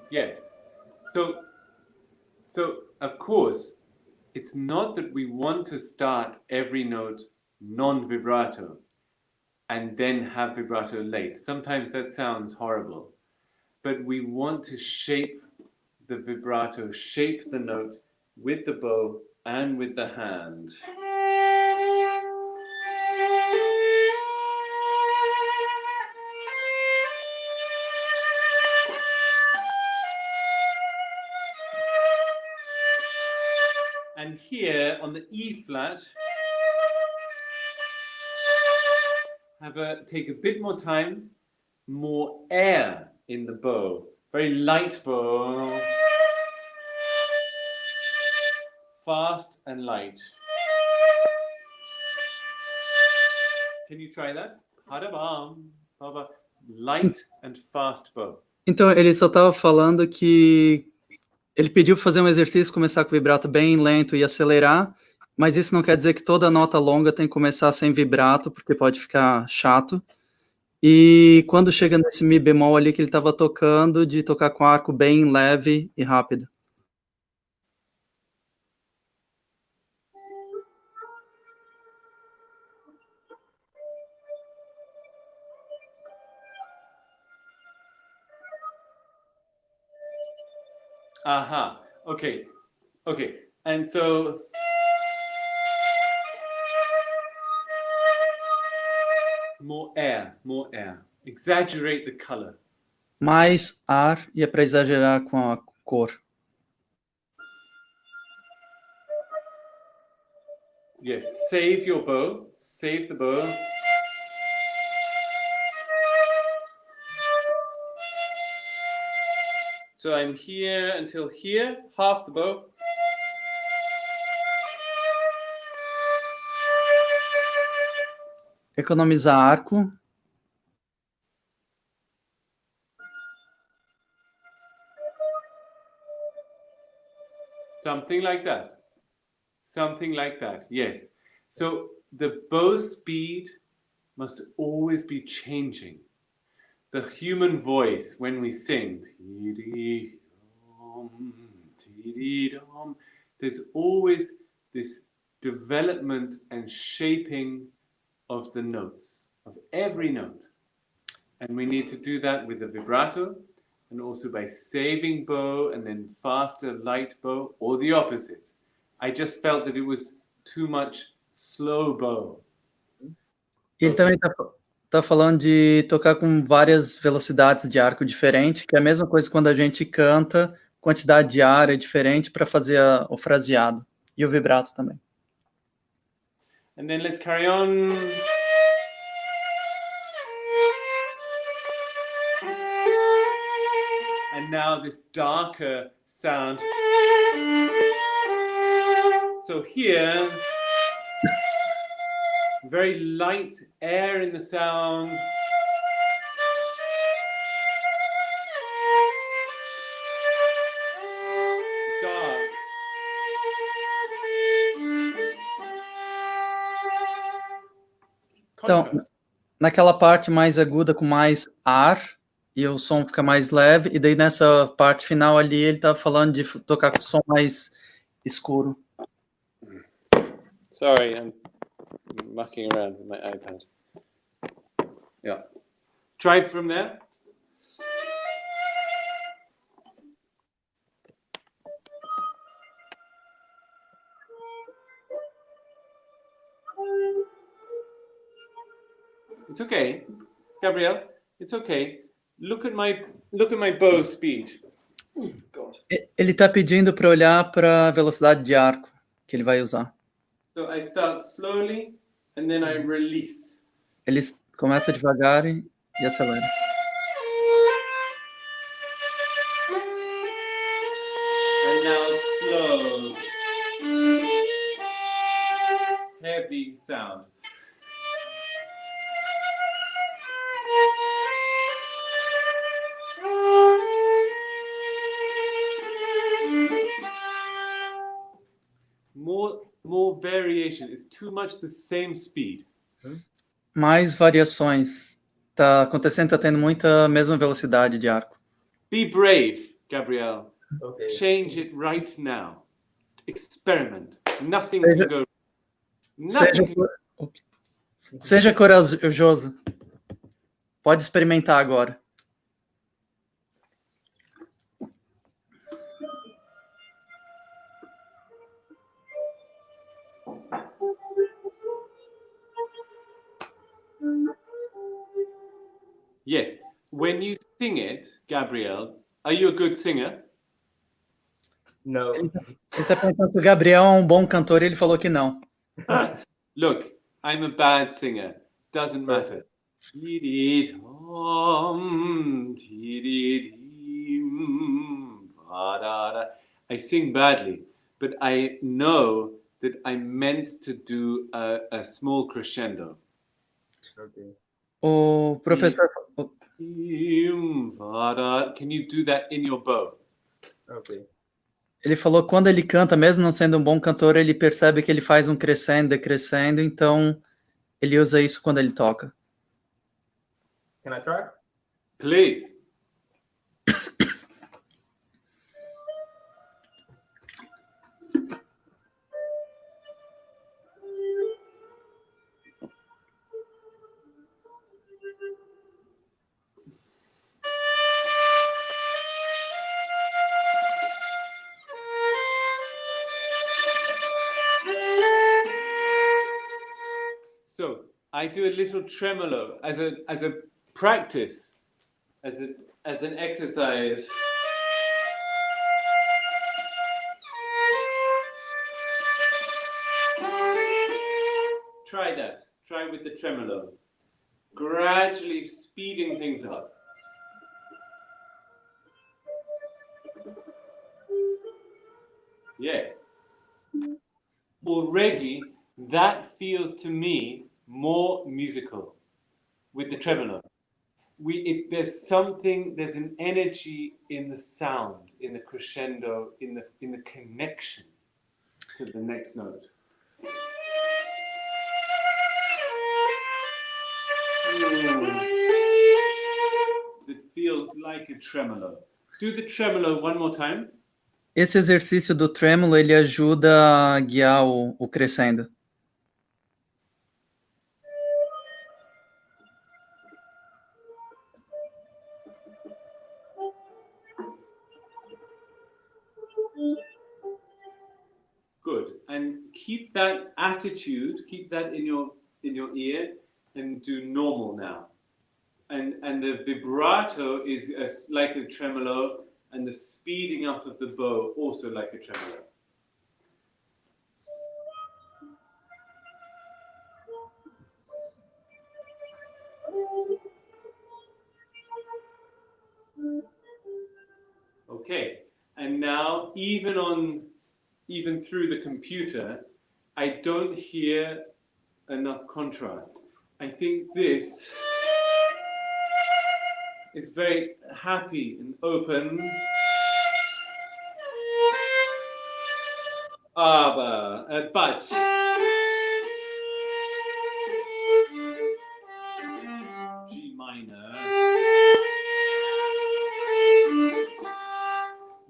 Yes. So of course, it's not that we want to start every note non-vibrato and then have vibrato late. Sometimes that sounds horrible, but we want to shape the vibrato, shape the note with the bow and with the hand. And here on the E flat, take a bit more time, more air in the bow, very light bow, fast and light. Can you try that? Light and fast bow. Então, ele só estava falando que ele pediu para fazer um exercício, começar com o vibrato bem lento e acelerar, mas isso não quer dizer que toda nota longa tem que começar sem vibrato, porque pode ficar chato. E quando chega nesse mi bemol ali que ele estava tocando, de tocar com arco bem leve e rápido. Aha, okay. And so more air. Exaggerate the color. Mais ar, e é para exagerar com a cor. Yes, save your bow. Save the bow. So I'm here until here, half the bow. Economizar arco. Something like that, yes. So the bow speed must always be changing. The human voice, when we sing, there's always this development and shaping of the notes, of every note. And we need to do that with the vibrato and also by saving bow and then faster, light bow, or the opposite. I just felt that it was too much slow bow. Ele também tá falando de tocar com várias velocidades de arco diferente, que é a mesma coisa quando a gente canta, quantidade de ar é diferente para fazer o fraseado. E o vibrato também. And then let's carry on. And now this darker sound. So here, very light air in the sound. Dark. Então, Contrast. naquela parte mais aguda com mais ar, e o som fica mais leve, e daí nessa parte final ali ele tá falando de tocar com som mais escuro. Sorry, I'm mucking around with my iPad. Yeah. Try from there. It's okay, Gabriel. It's okay. Look at my bow speed. God. Ele tá pedindo para olhar para a velocidade de arco que ele vai usar. So I start slowly and then I release. Ele começa devagar e acelera. And now slow. Heavy sound. More variation. It's too much the same speed. Mais variações. Tá acontecendo, tá tendo muita mesma velocidade de arco. Be brave, Gabriel. Okay. Change it right now. Experiment. Nothing Seja- can go. Nothing can Seja corajoso. Pode experimentar agora. Yes. When you sing it, Gabriel, are you a good singer? No. Ele tá perguntando se o Gabriel é um bom cantor e ele falou que não. Look, I'm a bad singer. Doesn't matter. I sing badly, but I know that I meant to do a small crescendo. Okay. O professor... Can you do that in your bow? Okay. Ele falou que quando ele canta, mesmo não sendo um bom cantor, ele percebe que ele faz um crescendo, decrescendo, então ele usa isso quando ele toca. Can I try? Please. So I do a little tremolo as a practice, as an exercise. Try that. Try with the tremolo. Gradually speeding things up. Yes. Already, that feels to me more musical with the tremolo. There's an energy in the sound, in the crescendo, in the connection to the next note. It feels like a tremolo. Do the tremolo one more time. Esse exercício do trêmulo, ele ajuda a guiar o crescendo. keep that attitude, keep that in your ear, and do normal now. And the vibrato is like a tremolo, and the speeding up of the bow also like a tremolo. Okay, and now even through the computer, I don't hear enough contrast. I think this is very happy and open. But G minor.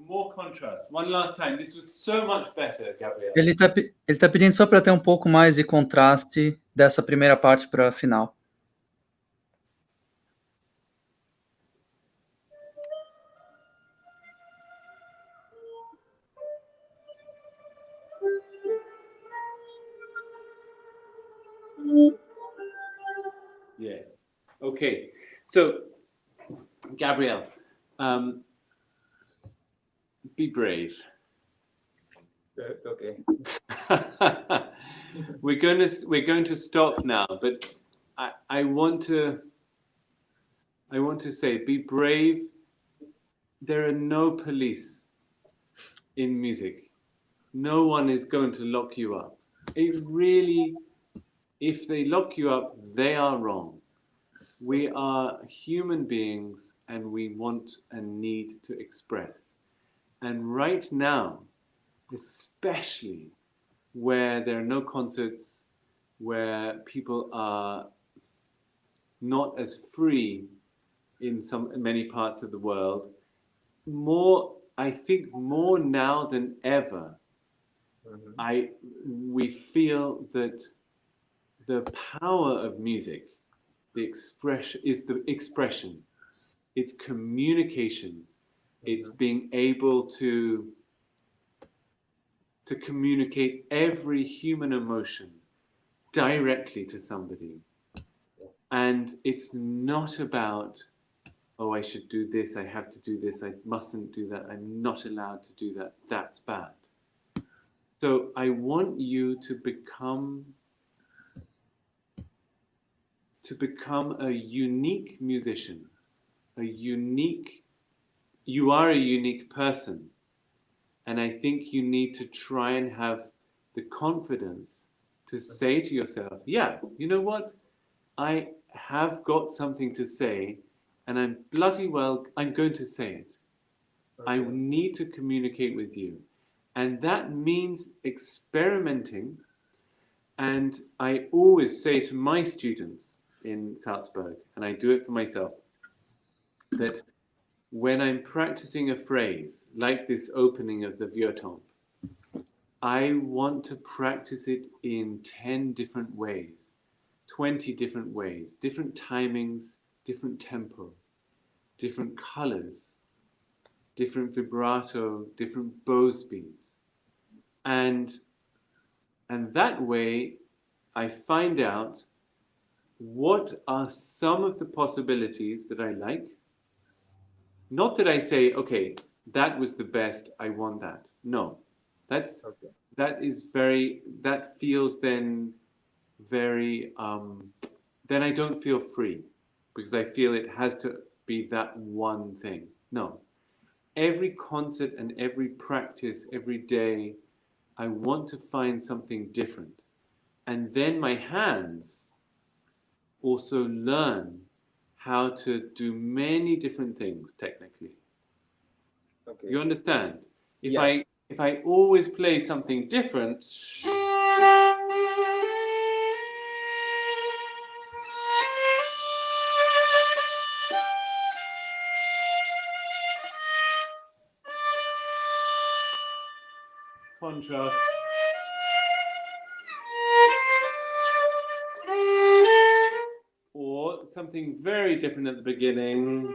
More contrast. One last time. This was so much better, Gabriel. Ele tá pedindo só para ter um pouco mais de contraste dessa primeira parte para a final. Yes. Okay. So, Gabriel, be brave. Okay. We're going to stop now, but I want to say, be brave. There are no police in music. No one is going to lock you up. It really, if they lock you up, they are wrong. We are human beings and we want and need to express. And right now, especially where there are no concerts, where people are not as free in many parts of the world, I think more now than ever, we feel that the power of music, the expression, it's communication, it's being able to communicate every human emotion directly to somebody. And it's not about, oh, I should do this, I have to do this, I mustn't do that, I'm not allowed to do that, that's bad. So I want you to become a unique musician, you are a unique person. And I think you need to try and have the confidence to say to yourself, yeah, you know what? I have got something to say, and I'm going to say it. Okay. I need to communicate with you. And that means experimenting. And I always say to my students in Salzburg, and I do it for myself, that when I'm practicing a phrase, like this opening of the vieux-temp, I want to practice it in 10 different ways, 20 different ways, different timings, different tempo, different colors, different vibrato, different bow speeds. And that way, I find out what are some of the possibilities that I like. Not that I say, okay, that was the best, I want that. No, that feels then very, then I don't feel free because I feel it has to be that one thing. No, every concert and every practice, every day, I want to find something different. And then my hands also learn how to do many different things technically. Okay. You understand? If I always play something different, contrast. Or something very different at the beginning.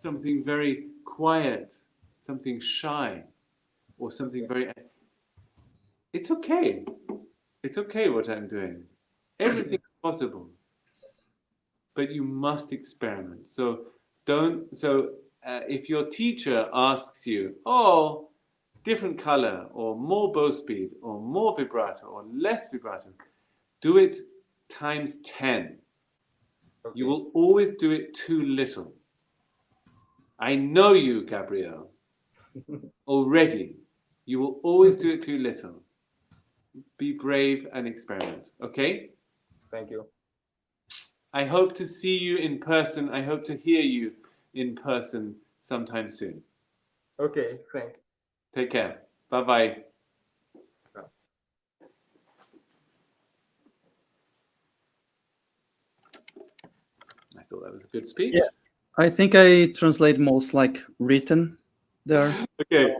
something very quiet, something shy, or something very... It's okay. It's okay what I'm doing. Everything is possible. But you must experiment. So if your teacher asks you, oh, different color, or more bow speed, or more vibrato, or less vibrato, do it times 10. Okay. You will always do it too little. I know you, Gabriel. Already. You will always do it too little. Be brave and experiment, okay? Thank you. I hope to see you in person. I hope to hear you in person sometime soon. Okay, thanks. Take care. Bye-bye. I thought that was a good speech. Yeah. I think I translate most like written there. Okay.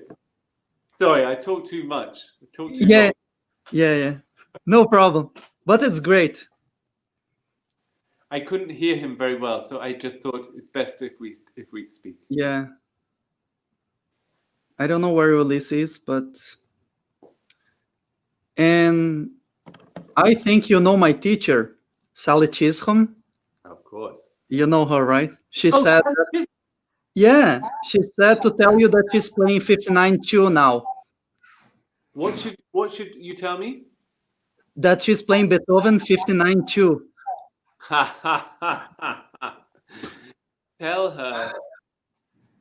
Sorry, I talk too much. I talk too Yeah, long. yeah. No problem. But it's great. I couldn't hear him very well, so I just thought it's best if we speak. Yeah. I don't know where Ulysses is, but... And I think you know my teacher, Sally Chisholm. Of course. You know her, right? She Oh, said, yeah, she said to tell you that she's playing 59-2 now. What should you tell me? That she's playing Beethoven 59-2. Tell her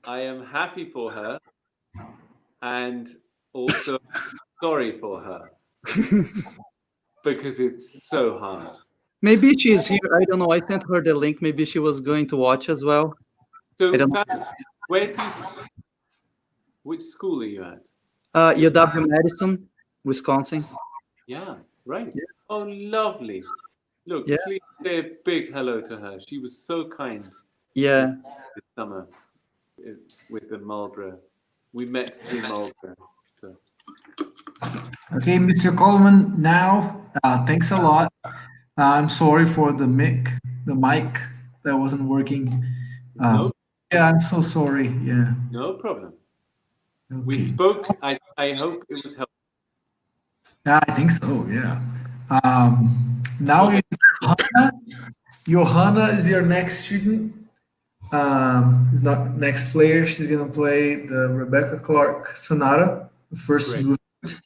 I am happy for her and also sorry for her because it's so hard. Maybe she's here. I don't know. I sent her the link. Maybe she was going to watch as well. So, I don't know. where do you? Which school are you at? UW Madison, Wisconsin. Yeah, right. Yeah. Oh, lovely. Look, Yeah. please say a big hello to her. She was so kind Yeah. this summer with the Marlborough. We met in Marlborough. So. Okay, Mr. Coleman, now, thanks a lot. I'm sorry for the mic that wasn't working. No. Yeah, I'm so sorry. Yeah. No problem. Okay. We spoke. I hope it was helpful. Yeah, I think so. Yeah. Now it's Johanna. Johanna is your next student. Is not next player. She's gonna play the Rebecca Clark Sonata, the first Great. movement.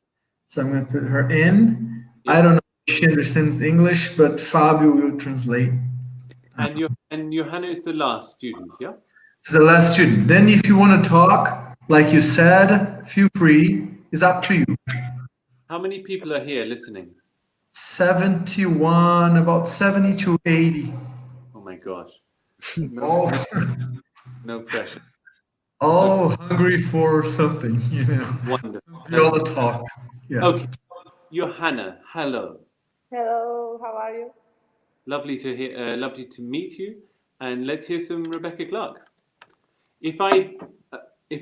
So I'm gonna put her in. Yeah. I don't know if she understands English, but Fabio will translate. And Johanna is the last student, yeah? It's the last student. Then if you want to talk, like you said, feel free. It's up to you. How many people are here listening? 71, about 70 to 80. Oh my gosh. All, No pressure. all hungry for something, you know. Wonderful. We all talk. Yeah. Okay. Johanna, hello. Hello, how are you? Lovely to meet you. And let's hear some Rebecca Clark. If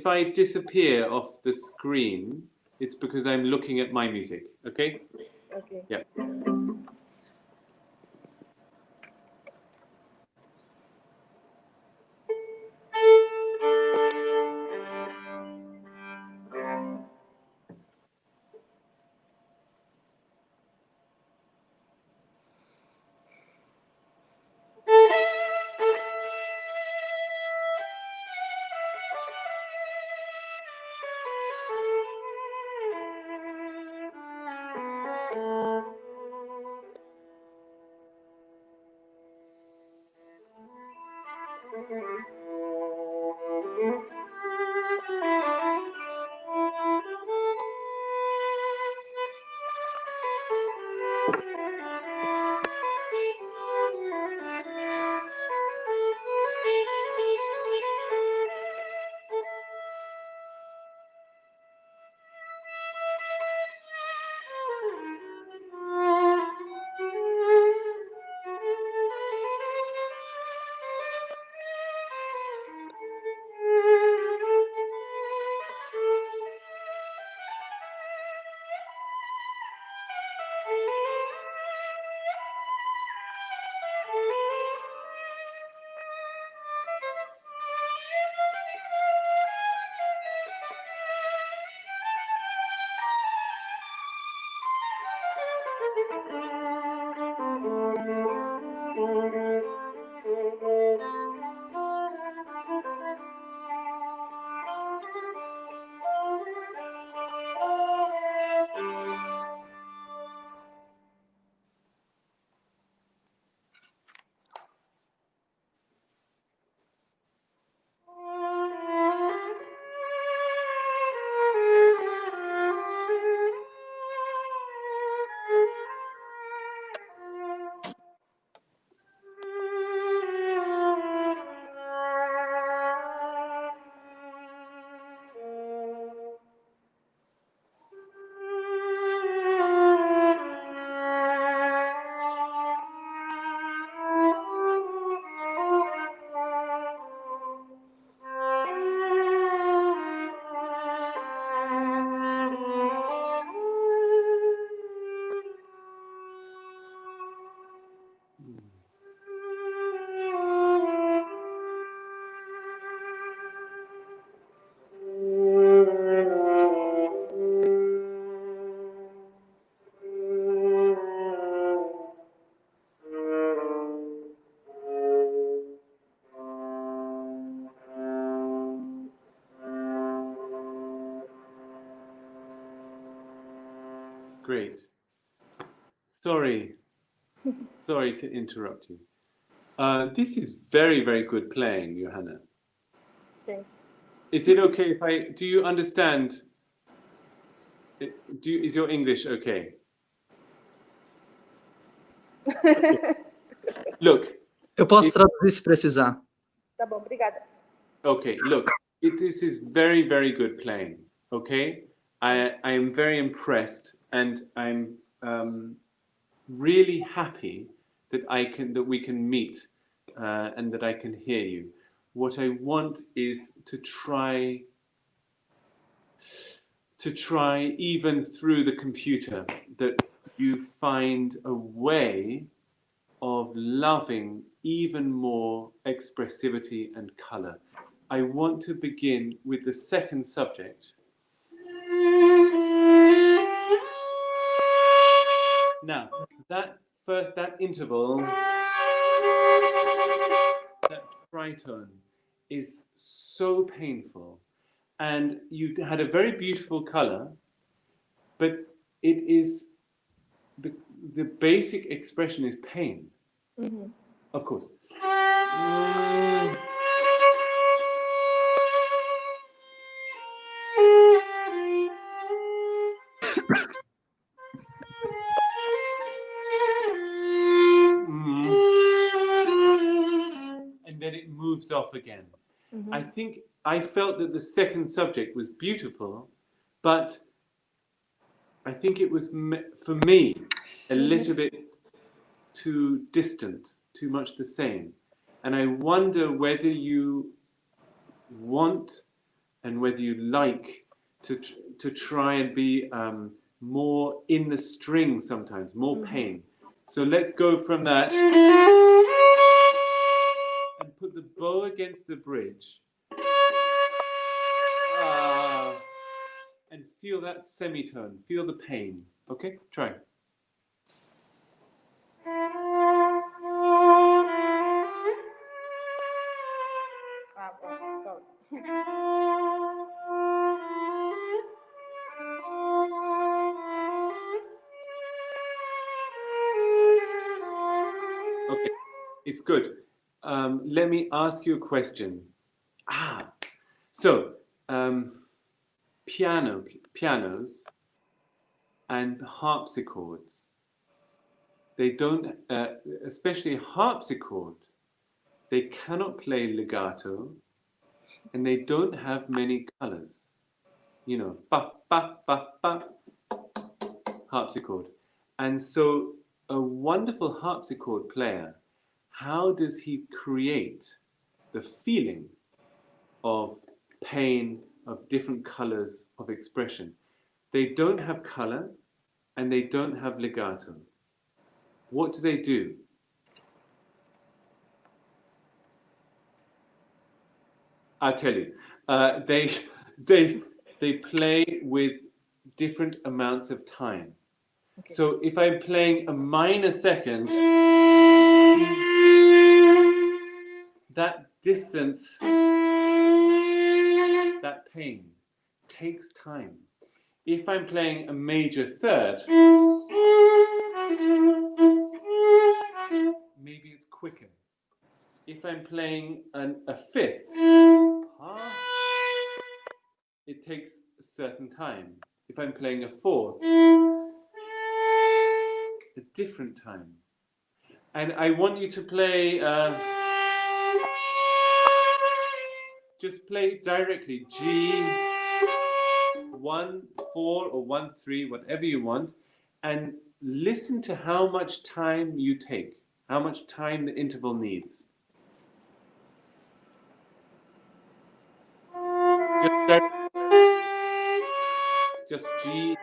I disappear off the screen, it's because I'm looking at my music. Okay? Okay. Yeah. Great. Sorry to interrupt you. This is very, very good playing, Johanna. Okay. Is it okay if do you understand? Is your English okay? Okay. Look. Eu posso traduzir se precisar. Tá bom, obrigada. Okay, look, this is very, very good playing, okay? I am very impressed, and I'm really happy that we can meet and that I can hear you. What I want is to try even through the computer that you find a way of loving even more expressivity and color. I want to begin with the second subject. Now, that interval, that tritone, is so painful, and you had a very beautiful color, but it is the basic expression is pain. Mm-hmm. Of course. And then it moves off again. Mm-hmm. I think I felt that the second subject was beautiful, but I think it was, for me, a little bit too distant, too much the same. And I wonder whether you want and whether you like to try and be more in the string sometimes, more pain. So let's go from that and put the bow against the bridge and feel that semitone, feel the pain. Okay, try. Okay, it's good. Let me ask you a question. So pianos and harpsichords, they don't, especially harpsichord, they cannot play legato, and they don't have many colors. You know, ba, ba, ba, ba, harpsichord. And so a wonderful harpsichord player, how does he create the feeling of pain, of different colors of expression? They don't have color and they don't have legato. What do? I'll tell you. They play with different amounts of time. Okay. So if I'm playing a minor second, that distance, that pain takes time. If I'm playing a major third, maybe it's quicker. If I'm playing a fifth, it takes a certain time. If I'm playing a fourth, a different time. And I want you to play, just play directly G, 1, 4 or 1, 3, whatever you want, and listen to how much time you take, how much time the interval needs. Just G.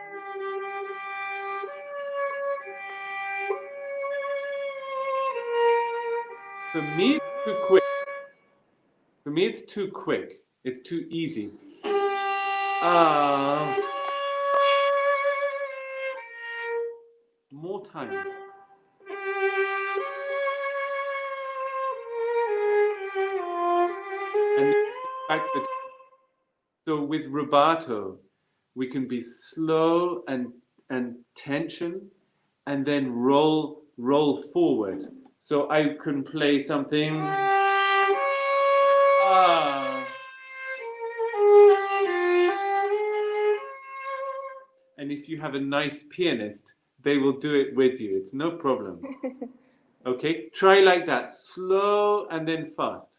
For me, it's too quick. For me, it's too quick. It's too easy. More time. And back the time. So with rubato, we can be slow and tension, and then roll forward. So I can play something. And if you have a nice pianist, they will do it with you. It's no problem. Okay, try like that, slow and then fast.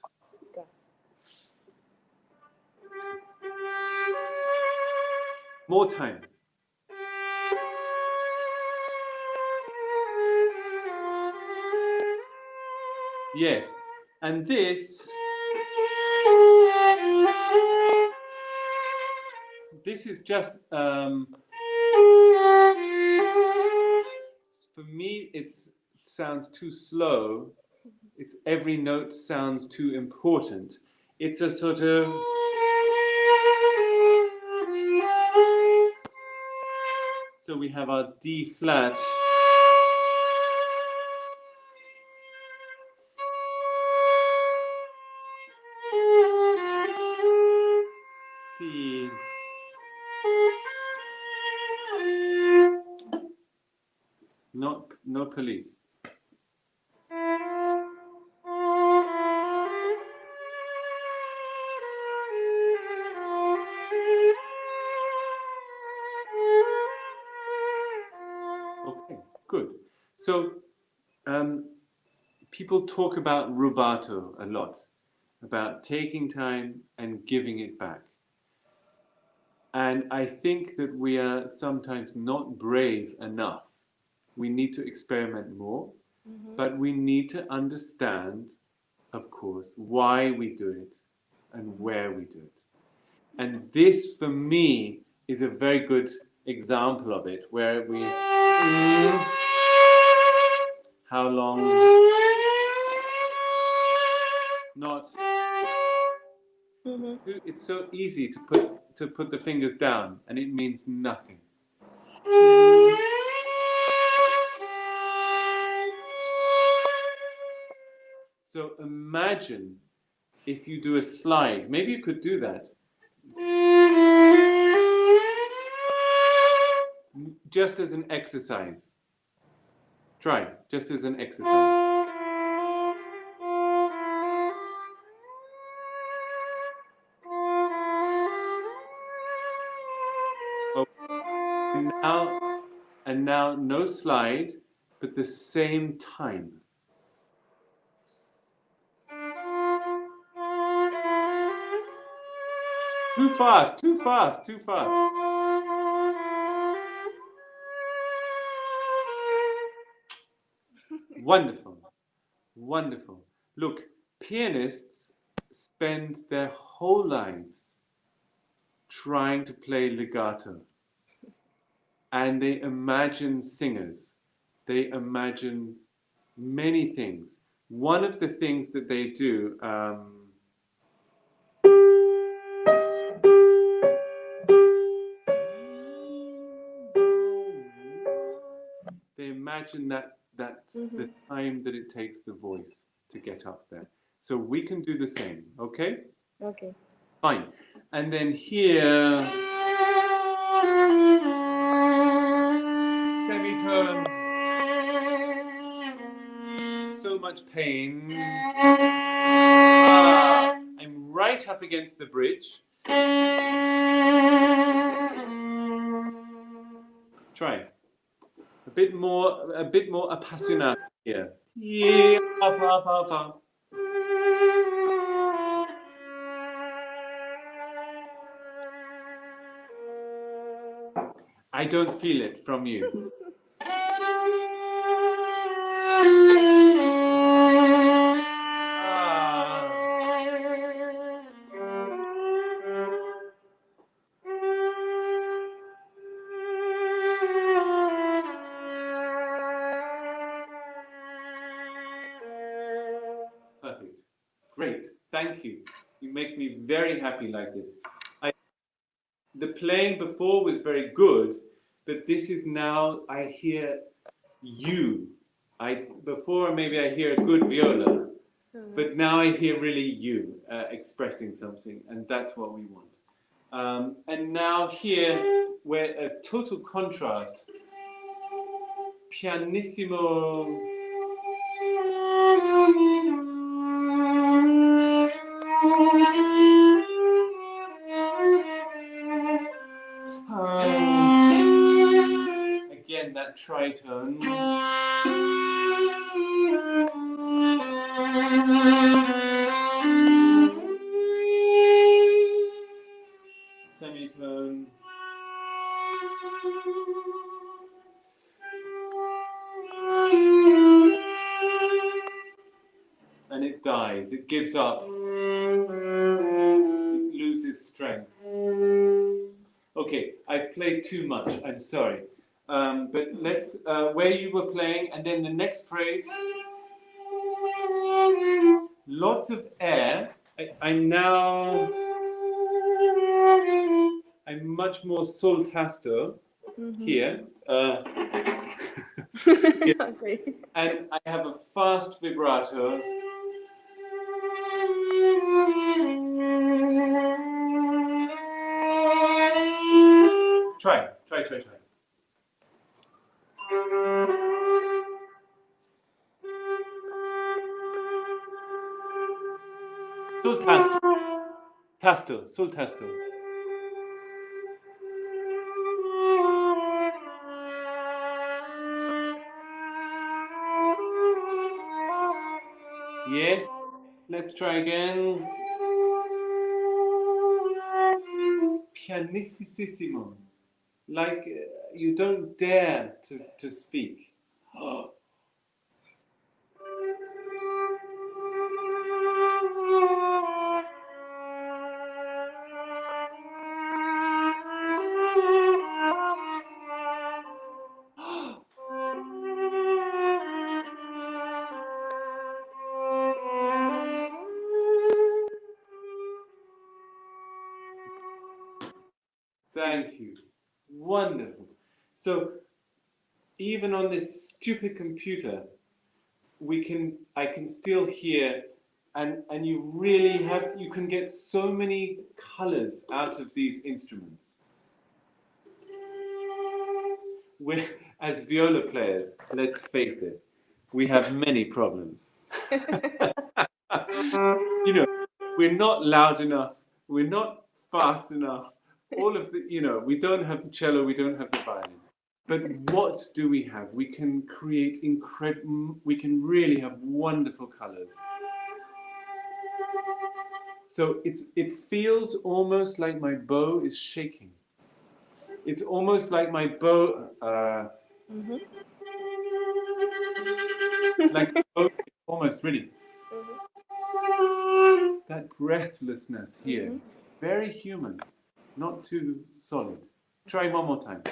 More time. Yes, and this is just for me. It sounds too slow. It's every note sounds too important. It's a sort of. So we have our D flat. C. No police. Okay, good. So people talk about rubato a lot, about taking time and giving it back. And I think that we are sometimes not brave enough. We need to experiment more, but we need to understand, of course, why we do it and where we do it. And this, for me, is a very good example of it, where we... How long? Not... It's so easy to put the fingers down, and it means nothing. So imagine if you do a slide. Maybe you could do that. Just as an exercise. Try, just as an exercise. And now no slide, but the same time. Too fast, too fast, too fast. Wonderful, wonderful. Look, pianists spend their whole lives trying to play legato. And they imagine singers. They imagine many things. One of the things that they do, imagine that's the time that it takes the voice to get up there. So we can do the same, okay? Okay. Fine. And then here, semitone. So much pain. I'm right up against the bridge. Try. A bit more appassionato here. Yeah, up. I don't feel it from you. Perfect. Great. Thank you. You make me very happy like this. The playing before was very good, but this is now I hear you. Before maybe I hear a good viola, but now I hear really you expressing something, and that's what we want. And now here, where a total contrast, pianissimo. Again, that tritone. Semitone. And it dies, it gives up, it loses strength. Okay, I've played too much, I'm sorry. But let's, where you were playing, and then the next phrase, lots of air. I'm much more sul tasto here. Okay. And I have a fast vibrato. Try. Sul tasto. Yes, let's try again. Pianissimo. Like you don't dare to speak. Thank you. Wonderful. So even on this stupid computer, I can still hear, and you can get so many colors out of these instruments. As viola players, let's face it, we have many problems. We're not loud enough, we're not fast enough, we don't have the cello, we don't have the violin. But what do we have? We can create we can really have wonderful colors. So it feels almost like my bow is shaking. It's almost like my bow, like almost really. That breathlessness here, very human, not too solid. Try one more time.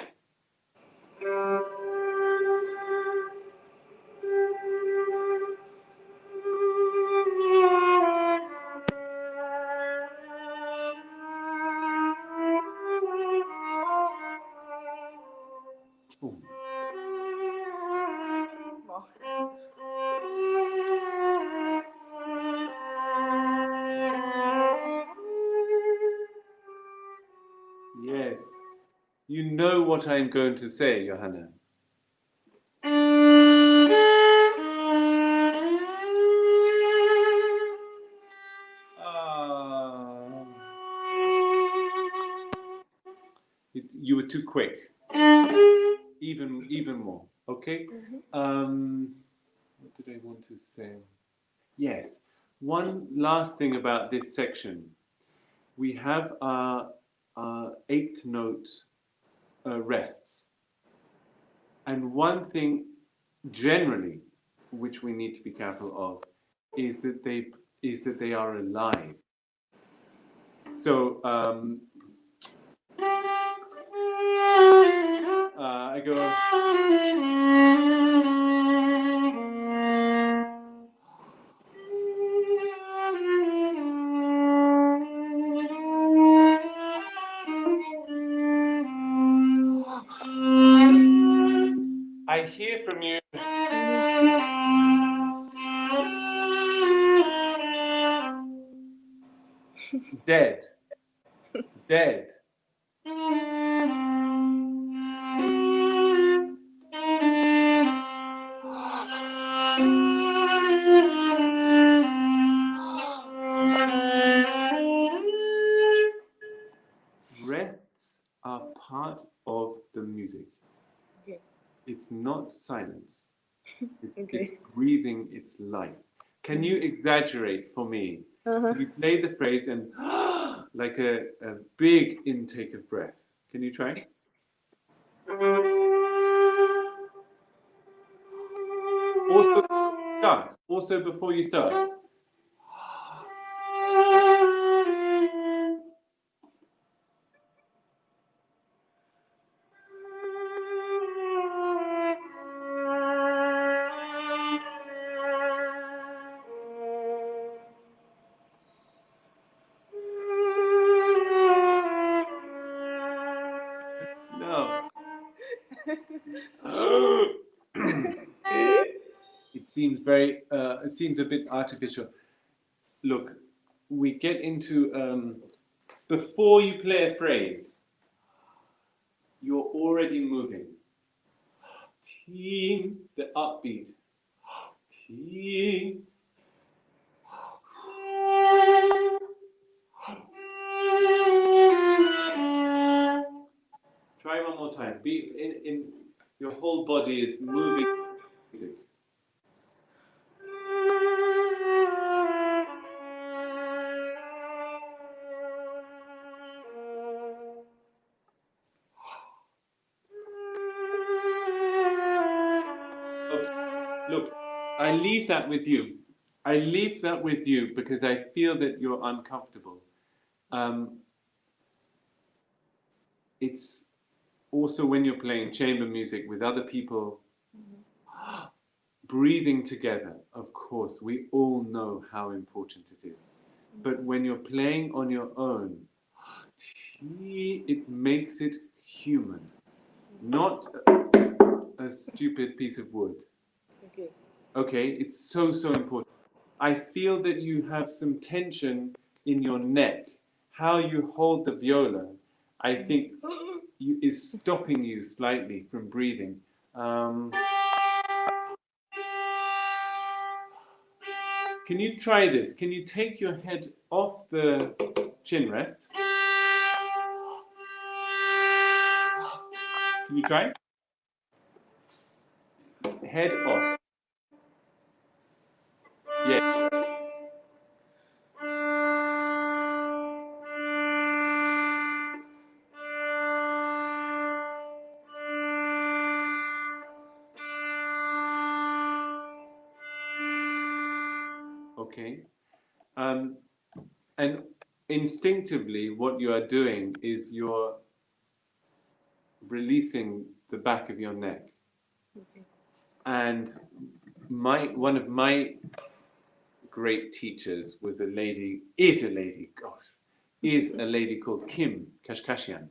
know what I'm going to say, Johanna? You were too quick. Even more. Okay. What did I want to say? Yes. One last thing about this section. We have our eighth note rests. And one thing generally which we need to be careful of is that they are alive. So I go. I hear from you. Dead. Dead. Rests are part of the music. Okay. It's not silence. It's Okay. breathing, it's life. Can you exaggerate for me? Can you play the phrase and like a big intake of breath? Can you try? Also before you start. No. It seems a bit artificial. Look, we get into before you play a phrase, you're already moving. Team, the upbeat. Team. Try one more time. Be in your whole body is moving. Look, I leave that with you. I leave that with you because I feel that you're uncomfortable. It's also when you're playing chamber music with other people, breathing together, of course, we all know how important it is. But when you're playing on your own, it makes it human, not a stupid piece of wood. Okay. Okay, it's so important. I feel that you have some tension in your neck. How you hold the viola, I think, is stopping you slightly from breathing. Can you try this? Can you take your head off the chin rest? Can you try? Head off. Yeah. Okay. And instinctively, what you are doing is you're releasing the back of your neck. Okay. And one of my great teachers is a lady called Kim Kashkashian.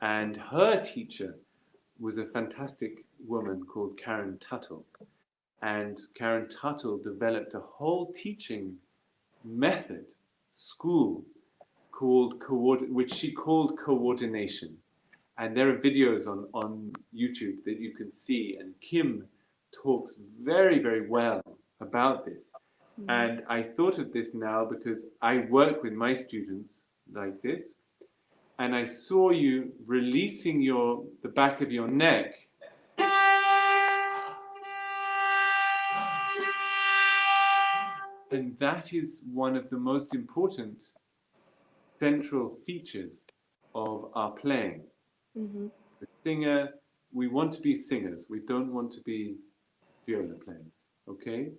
And her teacher was a fantastic woman called Karen Tuttle. And Karen Tuttle developed a whole teaching method, school, which she called coordination. And there are videos on YouTube that you can see, and Kim talks very, very well about this. And I thought of this now because I work with my students like this, and I saw you releasing the back of your neck. And that is one of the most important central features of our playing. The singer, we want to be singers. We don't want to be viola players, okay?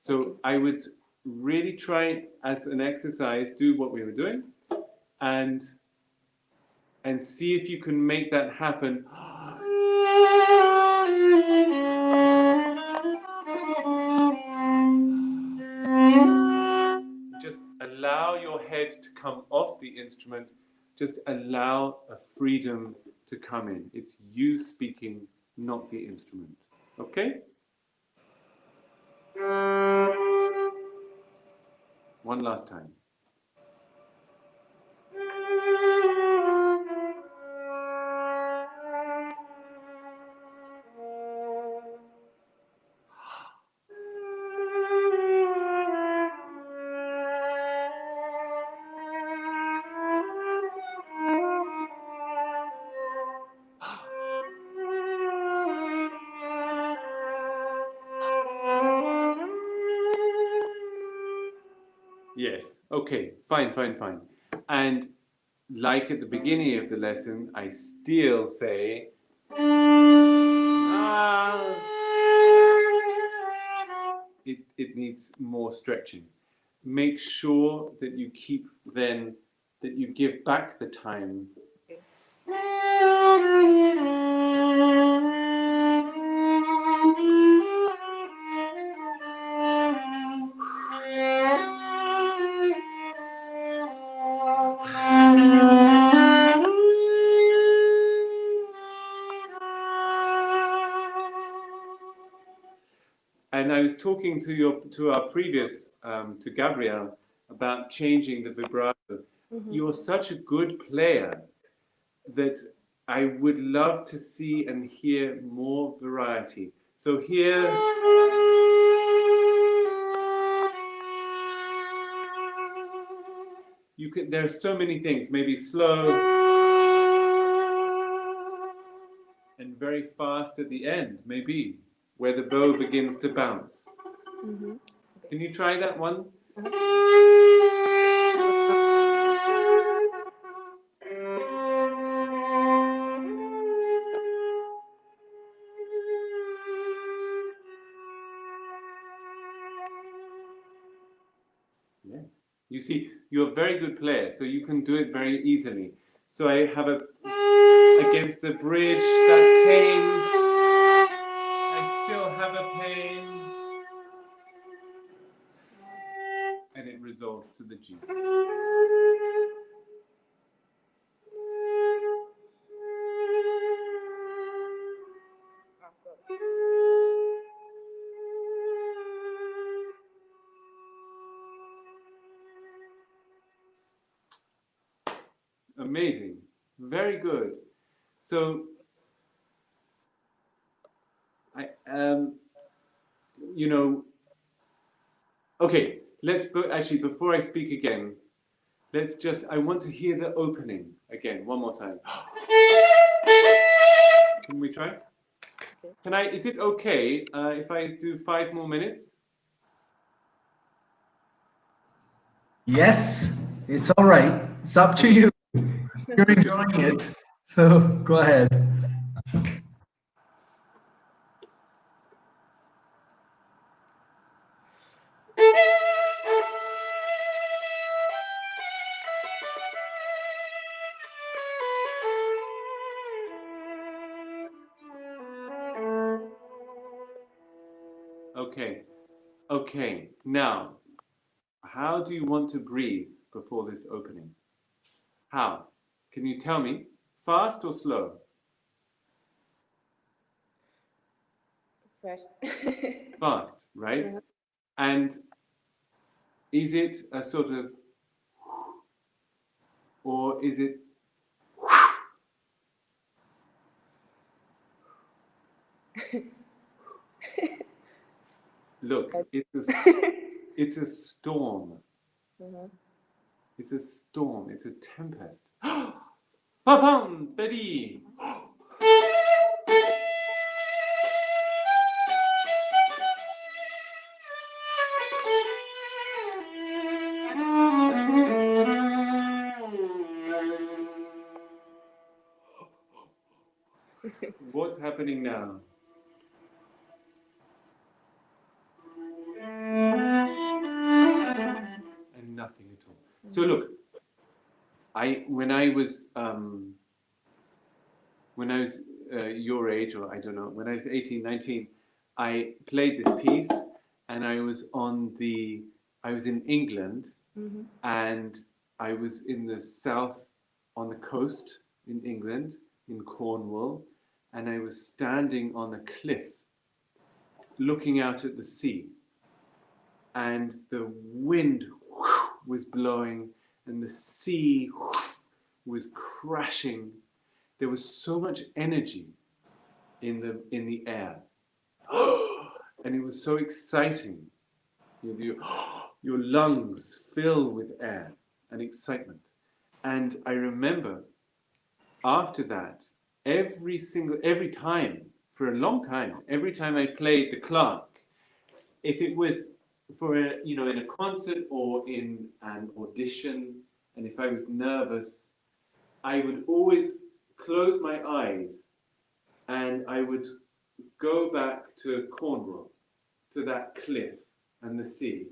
So I would really try as an exercise, do what we were doing and see if you can make that happen. Just allow your head to come off the instrument. Just allow a freedom to come in. It's you speaking, not the instrument. Okay? One last time. Yes. Okay. Fine. And like at the beginning of the lesson, I still say, it needs more stretching. Make sure that you keep that you give back the time. And I was talking to our previous, to Gabrielle, about changing the vibrato. You're such a good player that I would love to see and hear more variety. So here, there are so many things, maybe slow and very fast at the end, maybe, where the bow begins to bounce. Can you try that one? Yes. You see, you're a very good player, so you can do it very easily. So I have against the bridge, that pain. I still have a pain. And it resolves to the G. Amazing. Very good. So, okay, actually, before I speak again, I want to hear the opening again, one more time. Can we try? Is it okay if I do 5 more minutes? Yes, it's all right. It's up to you. You're enjoying it, so go ahead. Okay. Now, how do you want to breathe before this opening? How? Can you tell me? Fast or slow? Fast, right? Yeah. And is it a sort of, or is it, Look, it's a storm. It's a storm. It's a tempest. Pam, Betty. What's happening now? And nothing at all. So look, when I was your age, or I don't know, when I was 18, 19, I played this piece, and I was in England, and I was in the south, on the coast in England, in Cornwall, and I was standing on a cliff, looking out at the sea, and the wind was blowing, and the sea was crashing. There was so much energy in the air, and it was so exciting. Your lungs fill with air and excitement. And I remember after that, every time, for a long time, every time I played the Clark, if it was for in a concert or in an audition, and if I was nervous, I would always close my eyes and I would go back to Cornwall, to that cliff and the sea.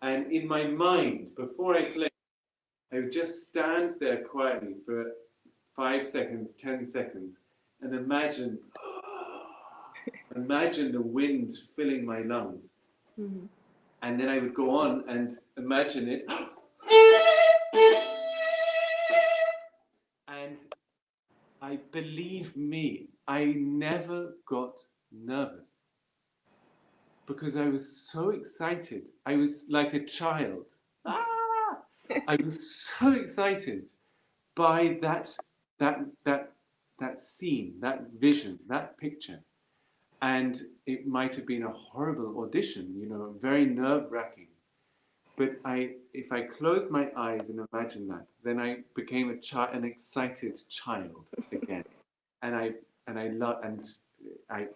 And in my mind, before I played, I would just stand there quietly for 5 seconds, 10 seconds, and imagine the wind filling my lungs. And then I would go on and imagine it. And believe me, I never got nervous because I was so excited. I was like a child. I was so excited by that scene, that vision, that picture. And it might have been a horrible audition, very nerve-wracking. But if I closed my eyes and imagined that, then I became an excited child again, and I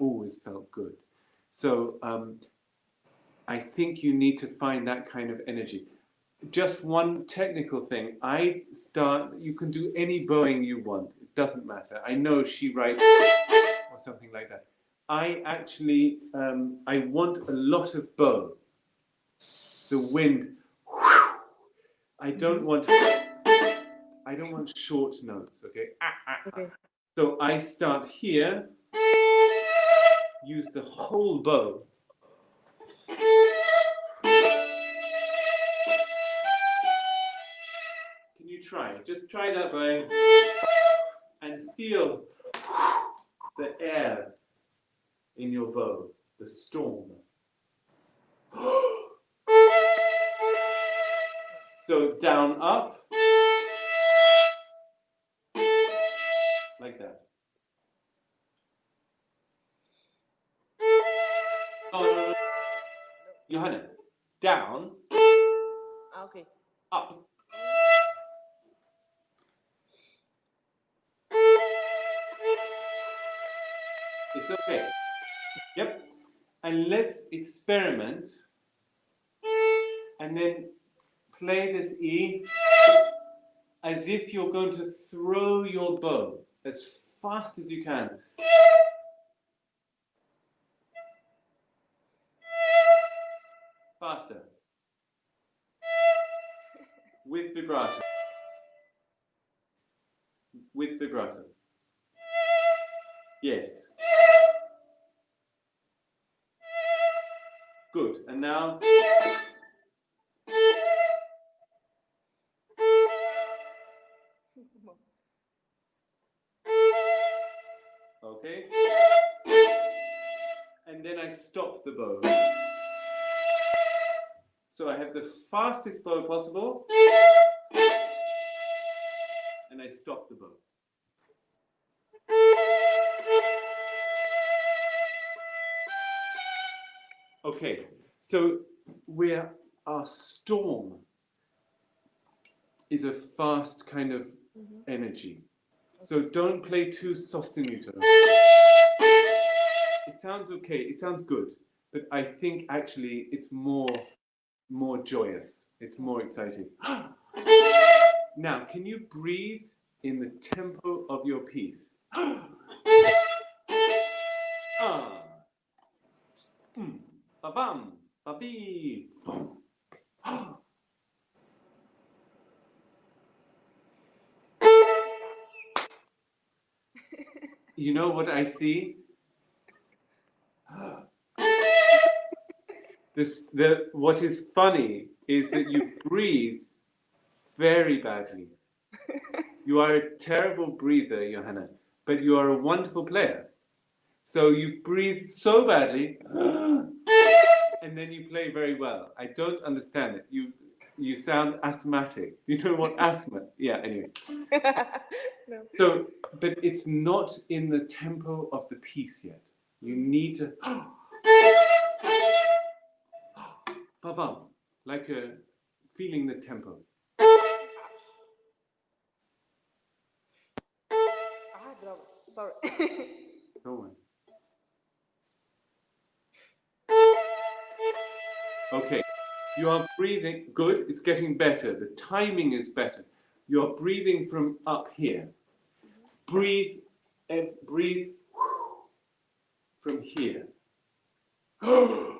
always felt good. So I think you need to find that kind of energy. Just one technical thing. You can do any bowing you want. It doesn't matter. I know she writes or something like that. I actually, I want a lot of bow. The wind. I don't want short notes, okay? Okay. So I start here, use the whole bow. Can you try? Just try that bow and feel the air in your bow, the storm. So down, up, like that. No. Johanna, down, Okay. up. It's okay. Yep. And let's experiment and then play this E as if you're going to throw your bow as fast as you can. Faster. With vibrato. With vibrato. Yes. Good. And now. Okay. And then I stop the bow. So I have the fastest bow possible. And I stop the bow. Okay, so our storm is a fast kind of energy. So don't play too sostenuto. It sounds okay, it sounds good, but I think actually it's more joyous. It's more exciting. Now, can you breathe in the tempo of your piece? Ba-bam, ba-bee. You know what I see? What is funny is that you breathe very badly. You are a terrible breather, Johanna, but you are a wonderful player. So you breathe so badly, and then you play very well. I don't understand it. You sound asthmatic. You know what asthma? Yeah, anyway. No. So, but it's not in the tempo of the piece yet. You need to ba-bam, like feeling the tempo. Sorry. Go on. Okay, you are breathing. Good, it's getting better. The timing is better. You are breathing from up here. Breathe from here. Okay.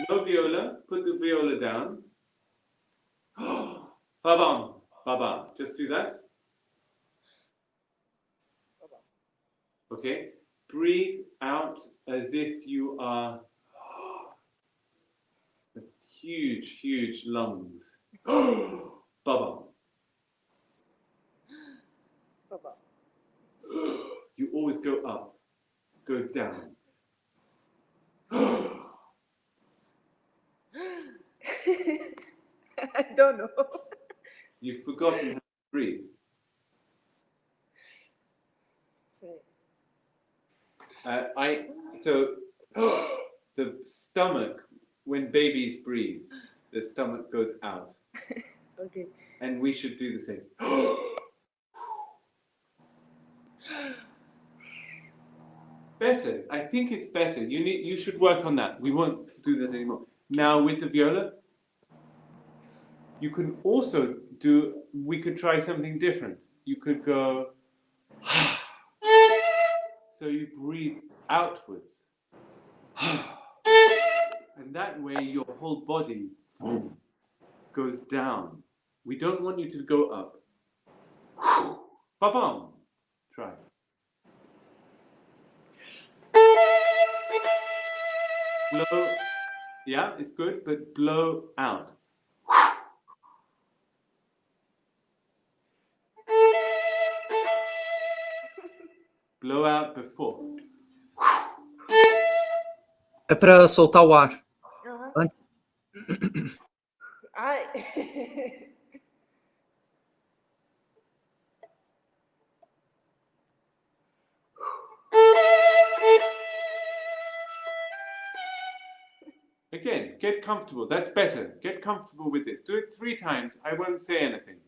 No viola. Put the viola down. Ba-bam, ba-bam. Just do that. Okay. Breathe out as if you are huge, huge lungs. Ba-bam. You always go up, go down. I don't know. You've forgotten how to breathe. So the stomach, when babies breathe, the stomach goes out. Okay. And we should do the same. Better. I think it's better. You should work on that. We won't do that anymore. Now with the viola, you can also we could try something different. You could go so you breathe outwards. And that way your whole body goes down. We don't want you to go up. Ba-bam. Try. Blow. Yeah, it's good, but blow out. Blow out before. É para soltar o ar. Antes. Ai. Again, get comfortable. That's better. Get comfortable with this. Do it 3 times. I won't say anything.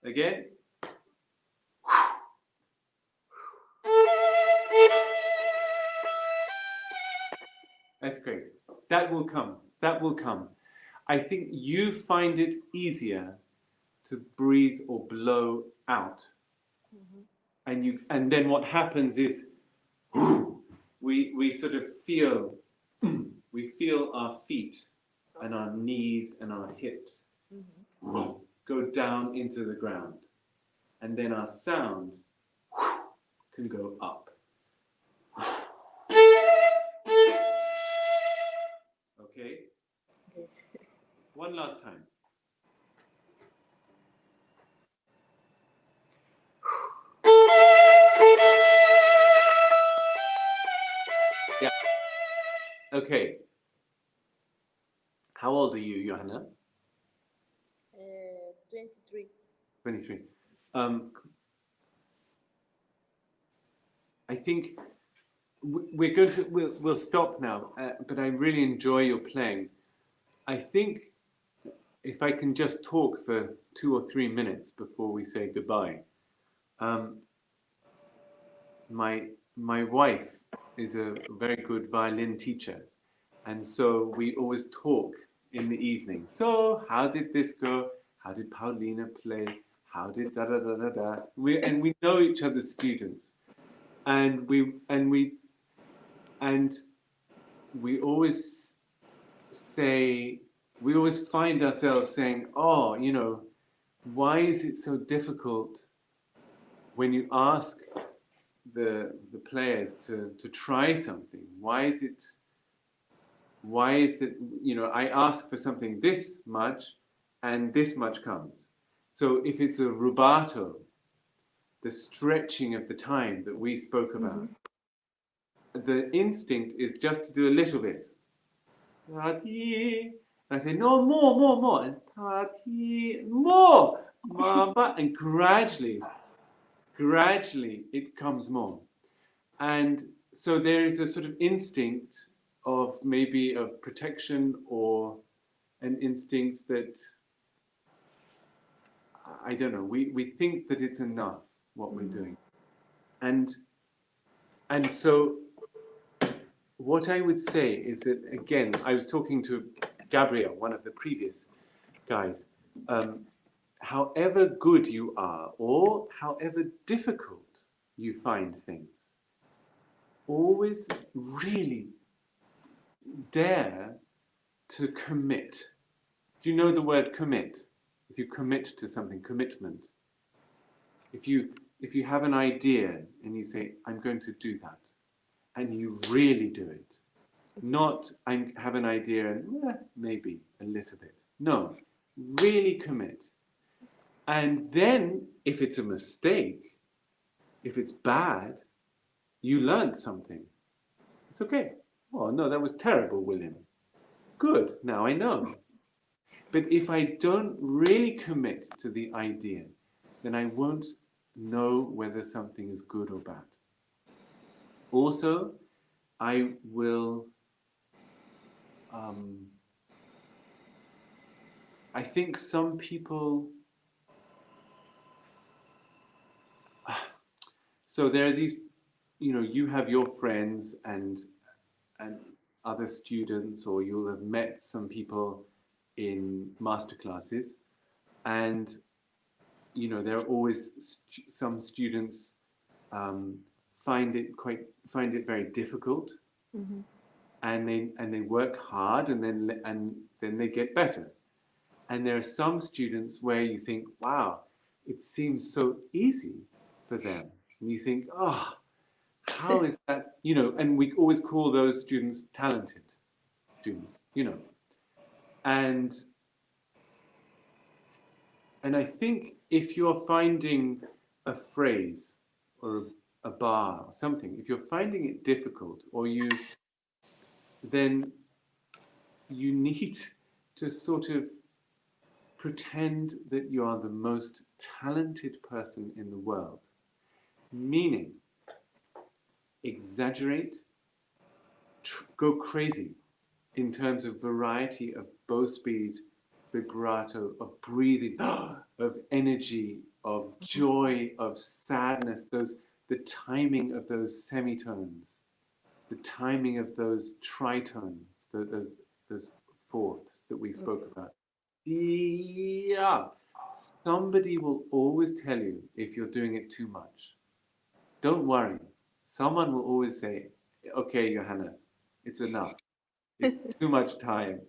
Again. That's great. That will come. That will come. I think you find it easier to breathe or blow out. And then what happens is we sort of feel our feet and our knees and our hips go down into the ground, and then our sound can go up. Okay? One last time. Yeah. Okay. How old are you, Johanna? 23. 23. I think we'll stop now, but I really enjoy your playing. I think if I can just talk for 2 or 3 minutes before we say goodbye. My wife is a very good violin teacher, and so we always talk in the evening. So how did this go? How did Paulina play? How did da da da da da? We know each other's students, and we always say, we always find ourselves saying, oh, you know, why is it so difficult when you ask the players to try something? Why is it, you know, I ask for something this much and this much comes. So if it's a rubato, the stretching of the time that we spoke about, the instinct is just to do a little bit. And I say, no, more, and more, and gradually it comes more. And so there is a sort of instinct of maybe of protection, or an instinct that, I don't know, we think that it's enough what we're doing. And so what I would say is that, again, I was talking to Gabriel, one of the previous guys, however good you are, or however difficult you find things, always really dare to commit. Do you know the word commit? If you commit to something, commitment. If you have an idea and you say, I'm going to do that, and you really do it, not I have an idea and maybe a little bit. No, really commit. And then if it's a mistake, if it's bad, you learned something. It's okay. Oh no, that was terrible, William. Good, now I know. But if I don't really commit to the idea, then I won't know whether something is good or bad. Also, I will, I think some people, so there are these, you know, you have your friends and other students, or you'll have met some people in masterclasses, and you know, there are always some students find it very difficult, and they work hard, and then they get better. And there are some students where you think, wow, it seems so easy for them, and you think, oh, how is that, you know? And we always call those students talented students, you know. And I think if you're finding a phrase or a bar or something, if you're finding it difficult, or then you need to sort of pretend that you are the most talented person in the world, meaning exaggerate, go crazy in terms of variety of bow speed, vibrato, of breathing, of energy, of joy, of sadness, the timing of those semitones, the timing of those tritones, those fourths that we spoke about. Yeah, somebody will always tell you if you're doing it too much. Don't worry. Someone will always say, okay, Johanna, it's enough. It's too much time.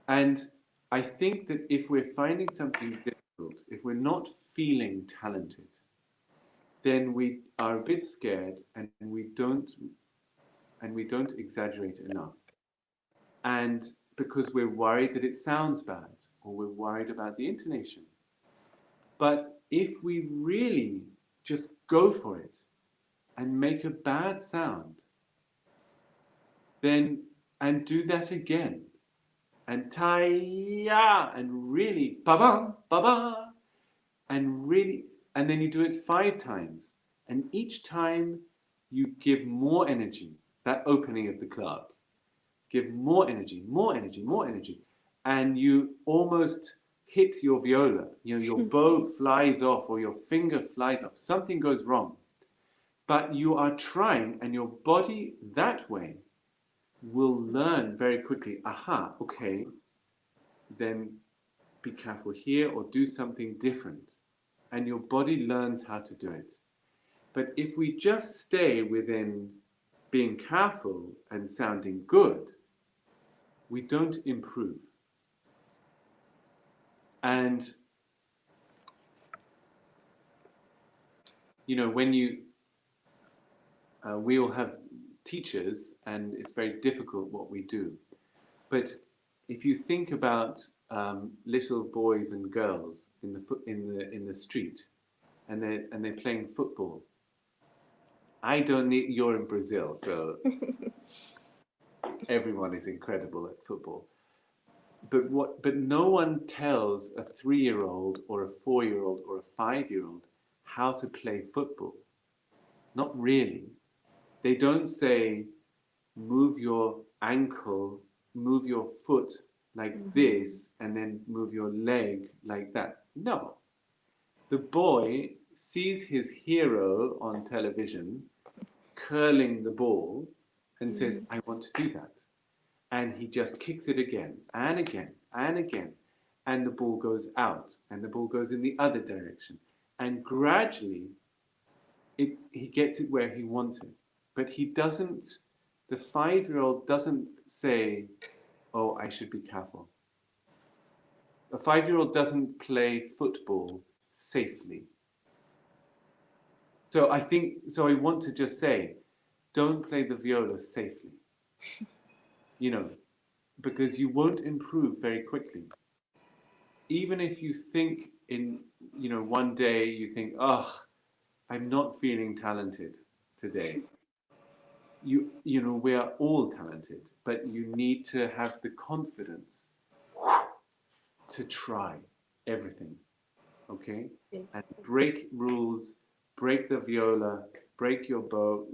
And I think that if we're finding something difficult, if we're not feeling talented, then we are a bit scared, and we don't exaggerate enough. And because we're worried that it sounds bad, or we're worried about the intonation. But if we really just go for it and make a bad sound, then, and do that again and ta-ya, and really ba-ba, ba-ba, and really, and then you do it 5 times. And each time you give more energy, that opening of the club, give more energy, more energy, more energy. And you almost hit your viola, your bow flies off or your finger flies off, something goes wrong. But you are trying, and your body that way will learn very quickly, aha, okay, then be careful here or do something different. And your body learns how to do it. But if we just stay within being careful and sounding good, we don't improve. And, when we all have teachers, and it's very difficult what we do. But if you think about little boys and girls in the street, and they're playing football, you're in Brazil, so everyone is incredible at football. But no one tells a 3-year-old or a 4-year-old or a 5-year-old how to play football. Not really. They don't say, move your ankle, move your foot like this, and then move your leg like that. No. The boy sees his hero on television curling the ball and says, I want to do that. And he just kicks it again and again and again. And the ball goes out, and the ball goes in the other direction. And gradually, he gets it where he wants it. But he doesn't, the 5-year-old doesn't say, oh, I should be careful. A 5-year-old doesn't play football safely. So I want to just say, don't play the viola safely. Because you won't improve very quickly. Even if you think one day you think, oh, I'm not feeling talented today. We are all talented, but you need to have the confidence to try everything, okay? And break rules, break the viola, break your bow,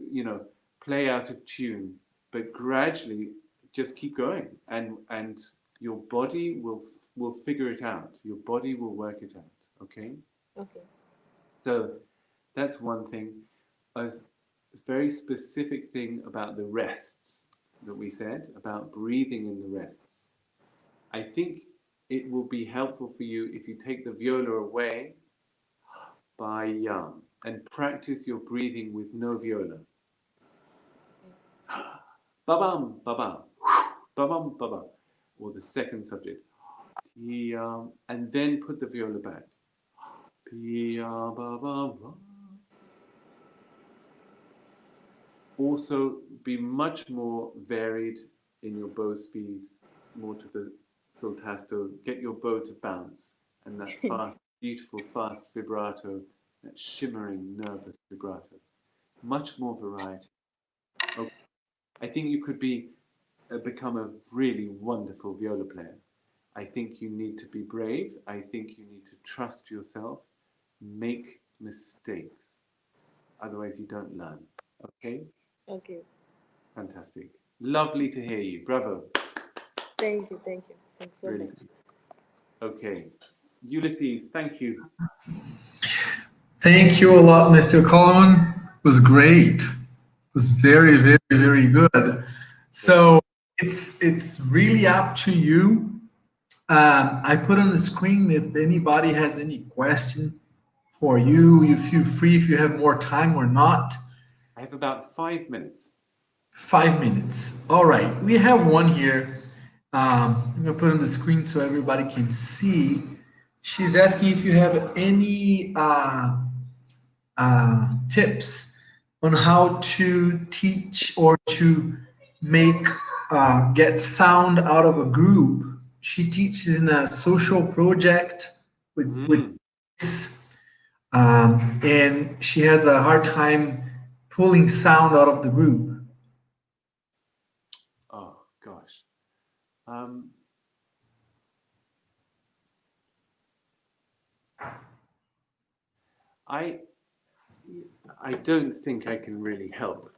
play out of tune, but gradually just keep going, and your body will figure it out. Your body will work it out, okay? Okay. So that's one thing. A very specific thing about the rests that we said, about breathing in the rests. I think it will be helpful for you if you take the viola away by and practice your breathing with no viola. Ba-bam, ba-bam, ba-bam, ba-bam. Or the second subject. And then put the viola back. Also, be much more varied in your bow speed, more to the sul tasto. Get your bow to bounce, and that fast, beautiful, fast vibrato, that shimmering, nervous vibrato. Much more variety. Okay. I think you could become a really wonderful viola player. I think you need to be brave. I think you need to trust yourself. Make mistakes. Otherwise, you don't learn. Okay? Okay. Fantastic. Lovely to hear you. Bravo. Thank you. Thank you. Thanks so Really much. good. Okay. Ulysses, thank you. Thank you a lot, Mr. Coleman. It was great. It was very, very, very good. So it's really up to you. I put on the screen if anybody has any question for you. You feel free if you have more time or not. I have about 5 minutes. 5 minutes. All right. We have one here. I'm going to put on the screen so everybody can see. She's asking if you have any tips on how to teach or to make get sound out of a group. She teaches in a social project with and she has a hard time pulling sound out of the group. Oh, gosh. I don't think I can really help,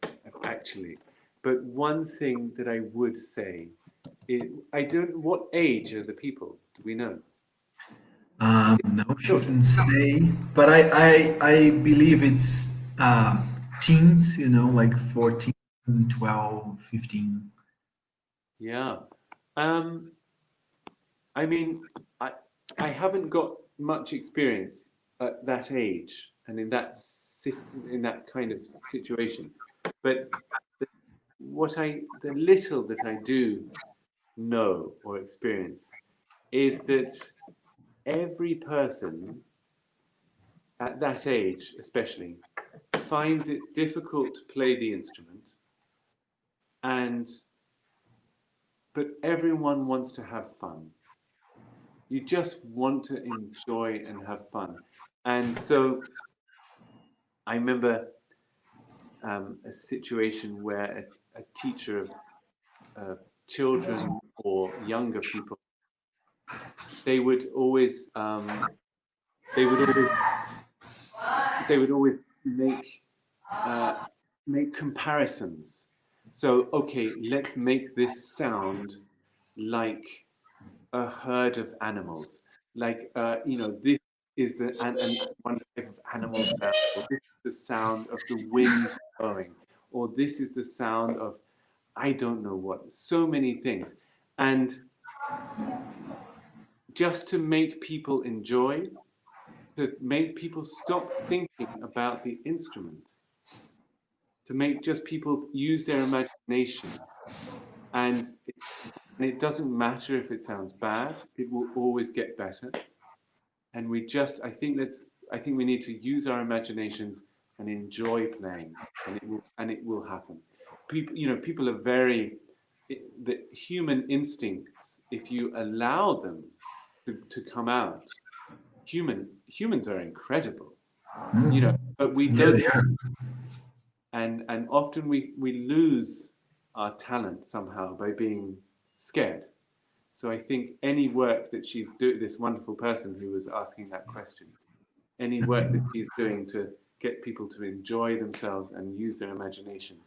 actually. But one thing that I would say is, what age are the people? Do we know? No, shouldn't say, but I believe it's teens, you know, like 14, 12, 15. Yeah. I mean, I haven't got much experience at that age and in that kind of situation, but the little that I do know or experience is that every person at that age, especially, finds it difficult to play the instrument, but everyone wants to have fun. You just want to enjoy and have fun. And so I remember a situation where a teacher of children or younger people, they would always make comparisons. So, okay, let's make this sound like a herd of animals. Like, this is one type of animal sound, or this is the sound of the wind blowing, or this is the sound of, I don't know what, so many things. And just to make people enjoy, to make people stop thinking about the instrument, to make just people use their imagination. And it doesn't matter if it sounds bad, it will always get better. And I think we need to use our imaginations and enjoy playing, and it will happen. People are the human instincts, if you allow them to come out, humans are incredible, but we Yeah, don't, they are. and often we lose our talent somehow by being scared. So I think any work that she's doing, this wonderful person who was asking that question, any work that she's doing to get people to enjoy themselves and use their imaginations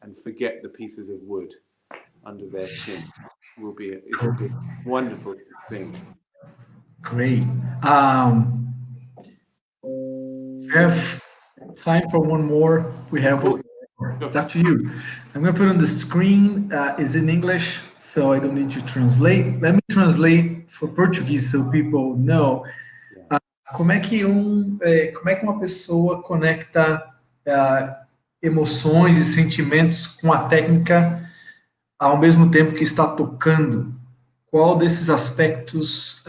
and forget the pieces of wood under their chin will be a wonderful thing. Great. We have time for one more. We have one more. It's up to you. I'm going to put on the screen. It's in English, so I don't need to translate. Let me translate for Portuguese so people know. Como é que uma pessoa conecta emoções e sentimentos com a técnica ao mesmo tempo que está tocando? Qual desses aspectos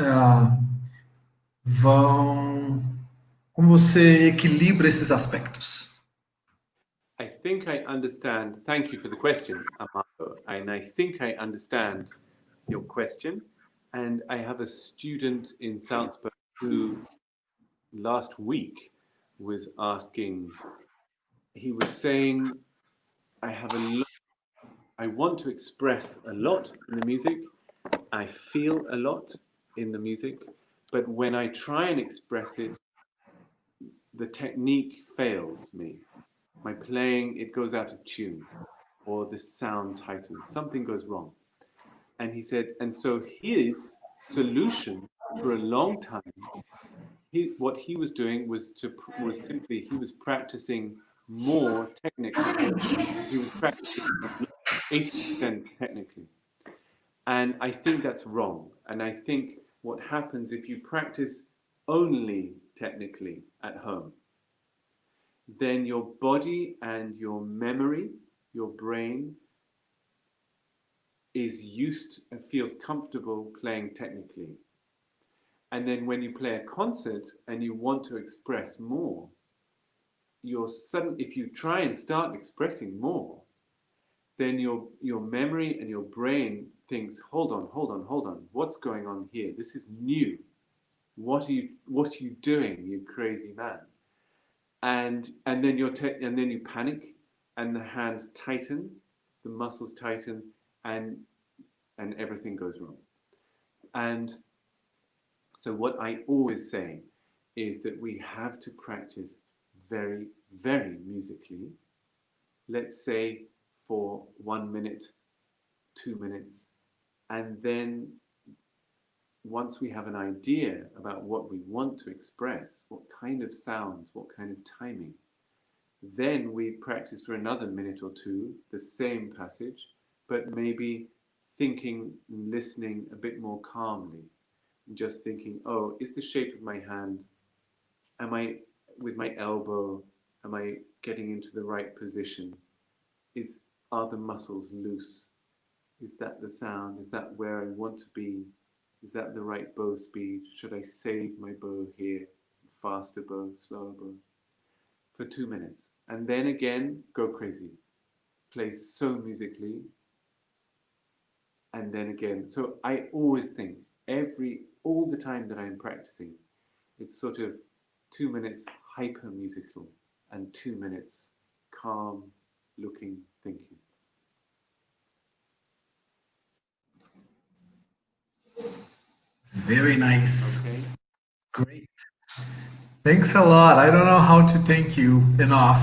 como você equilibra esses aspectos? I think I understand. Thank you for the question, Amado. And I think I understand your question. And I have a student in Salzburg who last week was asking, he was saying, I want to express a lot in the music. I feel a lot in the music, but when I try and express it, the technique fails me. My playing, it goes out of tune, or the sound tightens, something goes wrong. And he said, and so his solution for a long time, what he was doing was simply, he was practicing more technically. He was practicing 80% technically. And I think that's wrong. And I think what happens if you practice only technically at home, then your body and your memory, your brain, feels comfortable playing technically. And then when you play a concert and you want to express more, if you try and start expressing more, then your memory and your brain thinks, hold on, what's going on here? This is new. What are you doing, you crazy man? And then you panic, and the hands tighten, the muscles tighten, and everything goes wrong. And so what I always say is that we have to practice very, very musically, let's say for 1 minute, 2 minutes, and then once we have an idea about what we want to express, what kind of sounds, what kind of timing, then we practice for another minute or two, the same passage, but maybe thinking and listening a bit more calmly, just thinking, oh, is the shape of my hand, am I, with my elbow, am I getting into the right position? Are the muscles loose? Is that the sound? Is that where I want to be? Is that the right bow speed? Should I save my bow here? Faster bow, slower bow? For 2 minutes. And then again, go crazy. Play so musically. And then again. So I always think, all the time that I'm practicing, it's sort of 2 minutes hyper musical and 2 minutes calm, looking, thinking. Very nice. Okay. Great. Thanks a lot. I don't know how to thank you enough.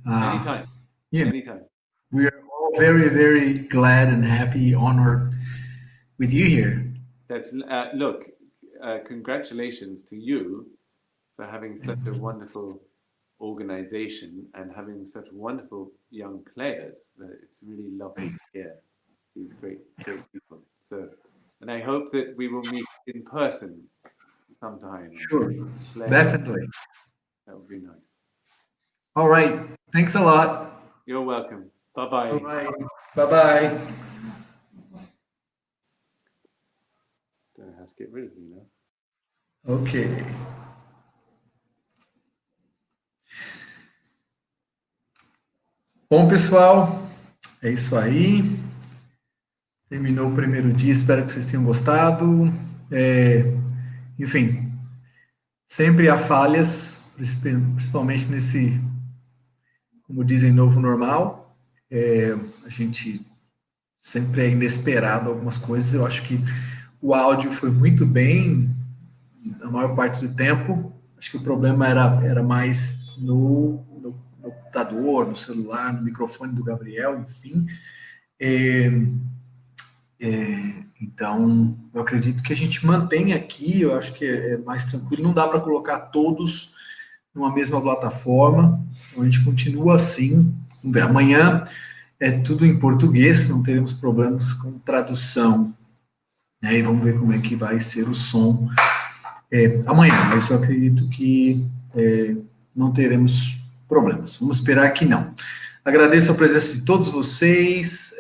Anytime. You know, Anytime. we are all very, very glad and happy, honored with you here. That's look. Congratulations to you for having such a wonderful organization and having such wonderful young players. It's really lovely to hear these great people. So, and I hope that we will meet in person sometime. Sure, definitely. That would be nice. All right. Thanks a lot. You're welcome. Bye-bye. All right. Bye-bye. Don't know how to get rid of you now. Ok. Bom, pessoal, é isso aí. Terminou o primeiro dia, espero que vocês tenham gostado. Enfim, sempre há falhas, principalmente nesse, como dizem, novo normal. A gente sempre é inesperado algumas coisas. Eu acho que o áudio foi muito bem a maior parte do tempo. Acho que o problema era mais no computador, no celular, no microfone do Gabriel, enfim. Então, eu acredito que a gente mantém aqui, eu acho que é mais tranquilo, não dá para colocar todos numa mesma plataforma, então a gente continua assim. Vamos ver, amanhã é tudo em português, não teremos problemas com tradução, e vamos ver como é que vai ser o som amanhã, mas eu acredito que não teremos problemas, vamos esperar que não. Agradeço a presença de todos vocês,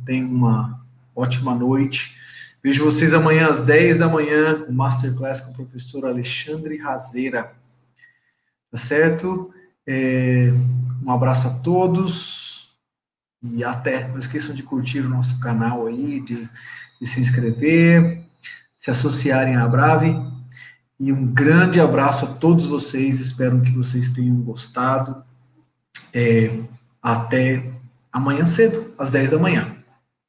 tenham uma ótima noite. Vejo vocês amanhã às 10 da manhã com Masterclass com o professor Alexandre Razeira. Tá certo? Um abraço a todos e até. Não esqueçam de curtir o nosso canal aí, de se inscrever, se associarem à ABRAV. E um grande abraço a todos vocês. Espero que vocês tenham gostado. Até amanhã cedo, às 10 da manhã.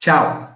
Tchau!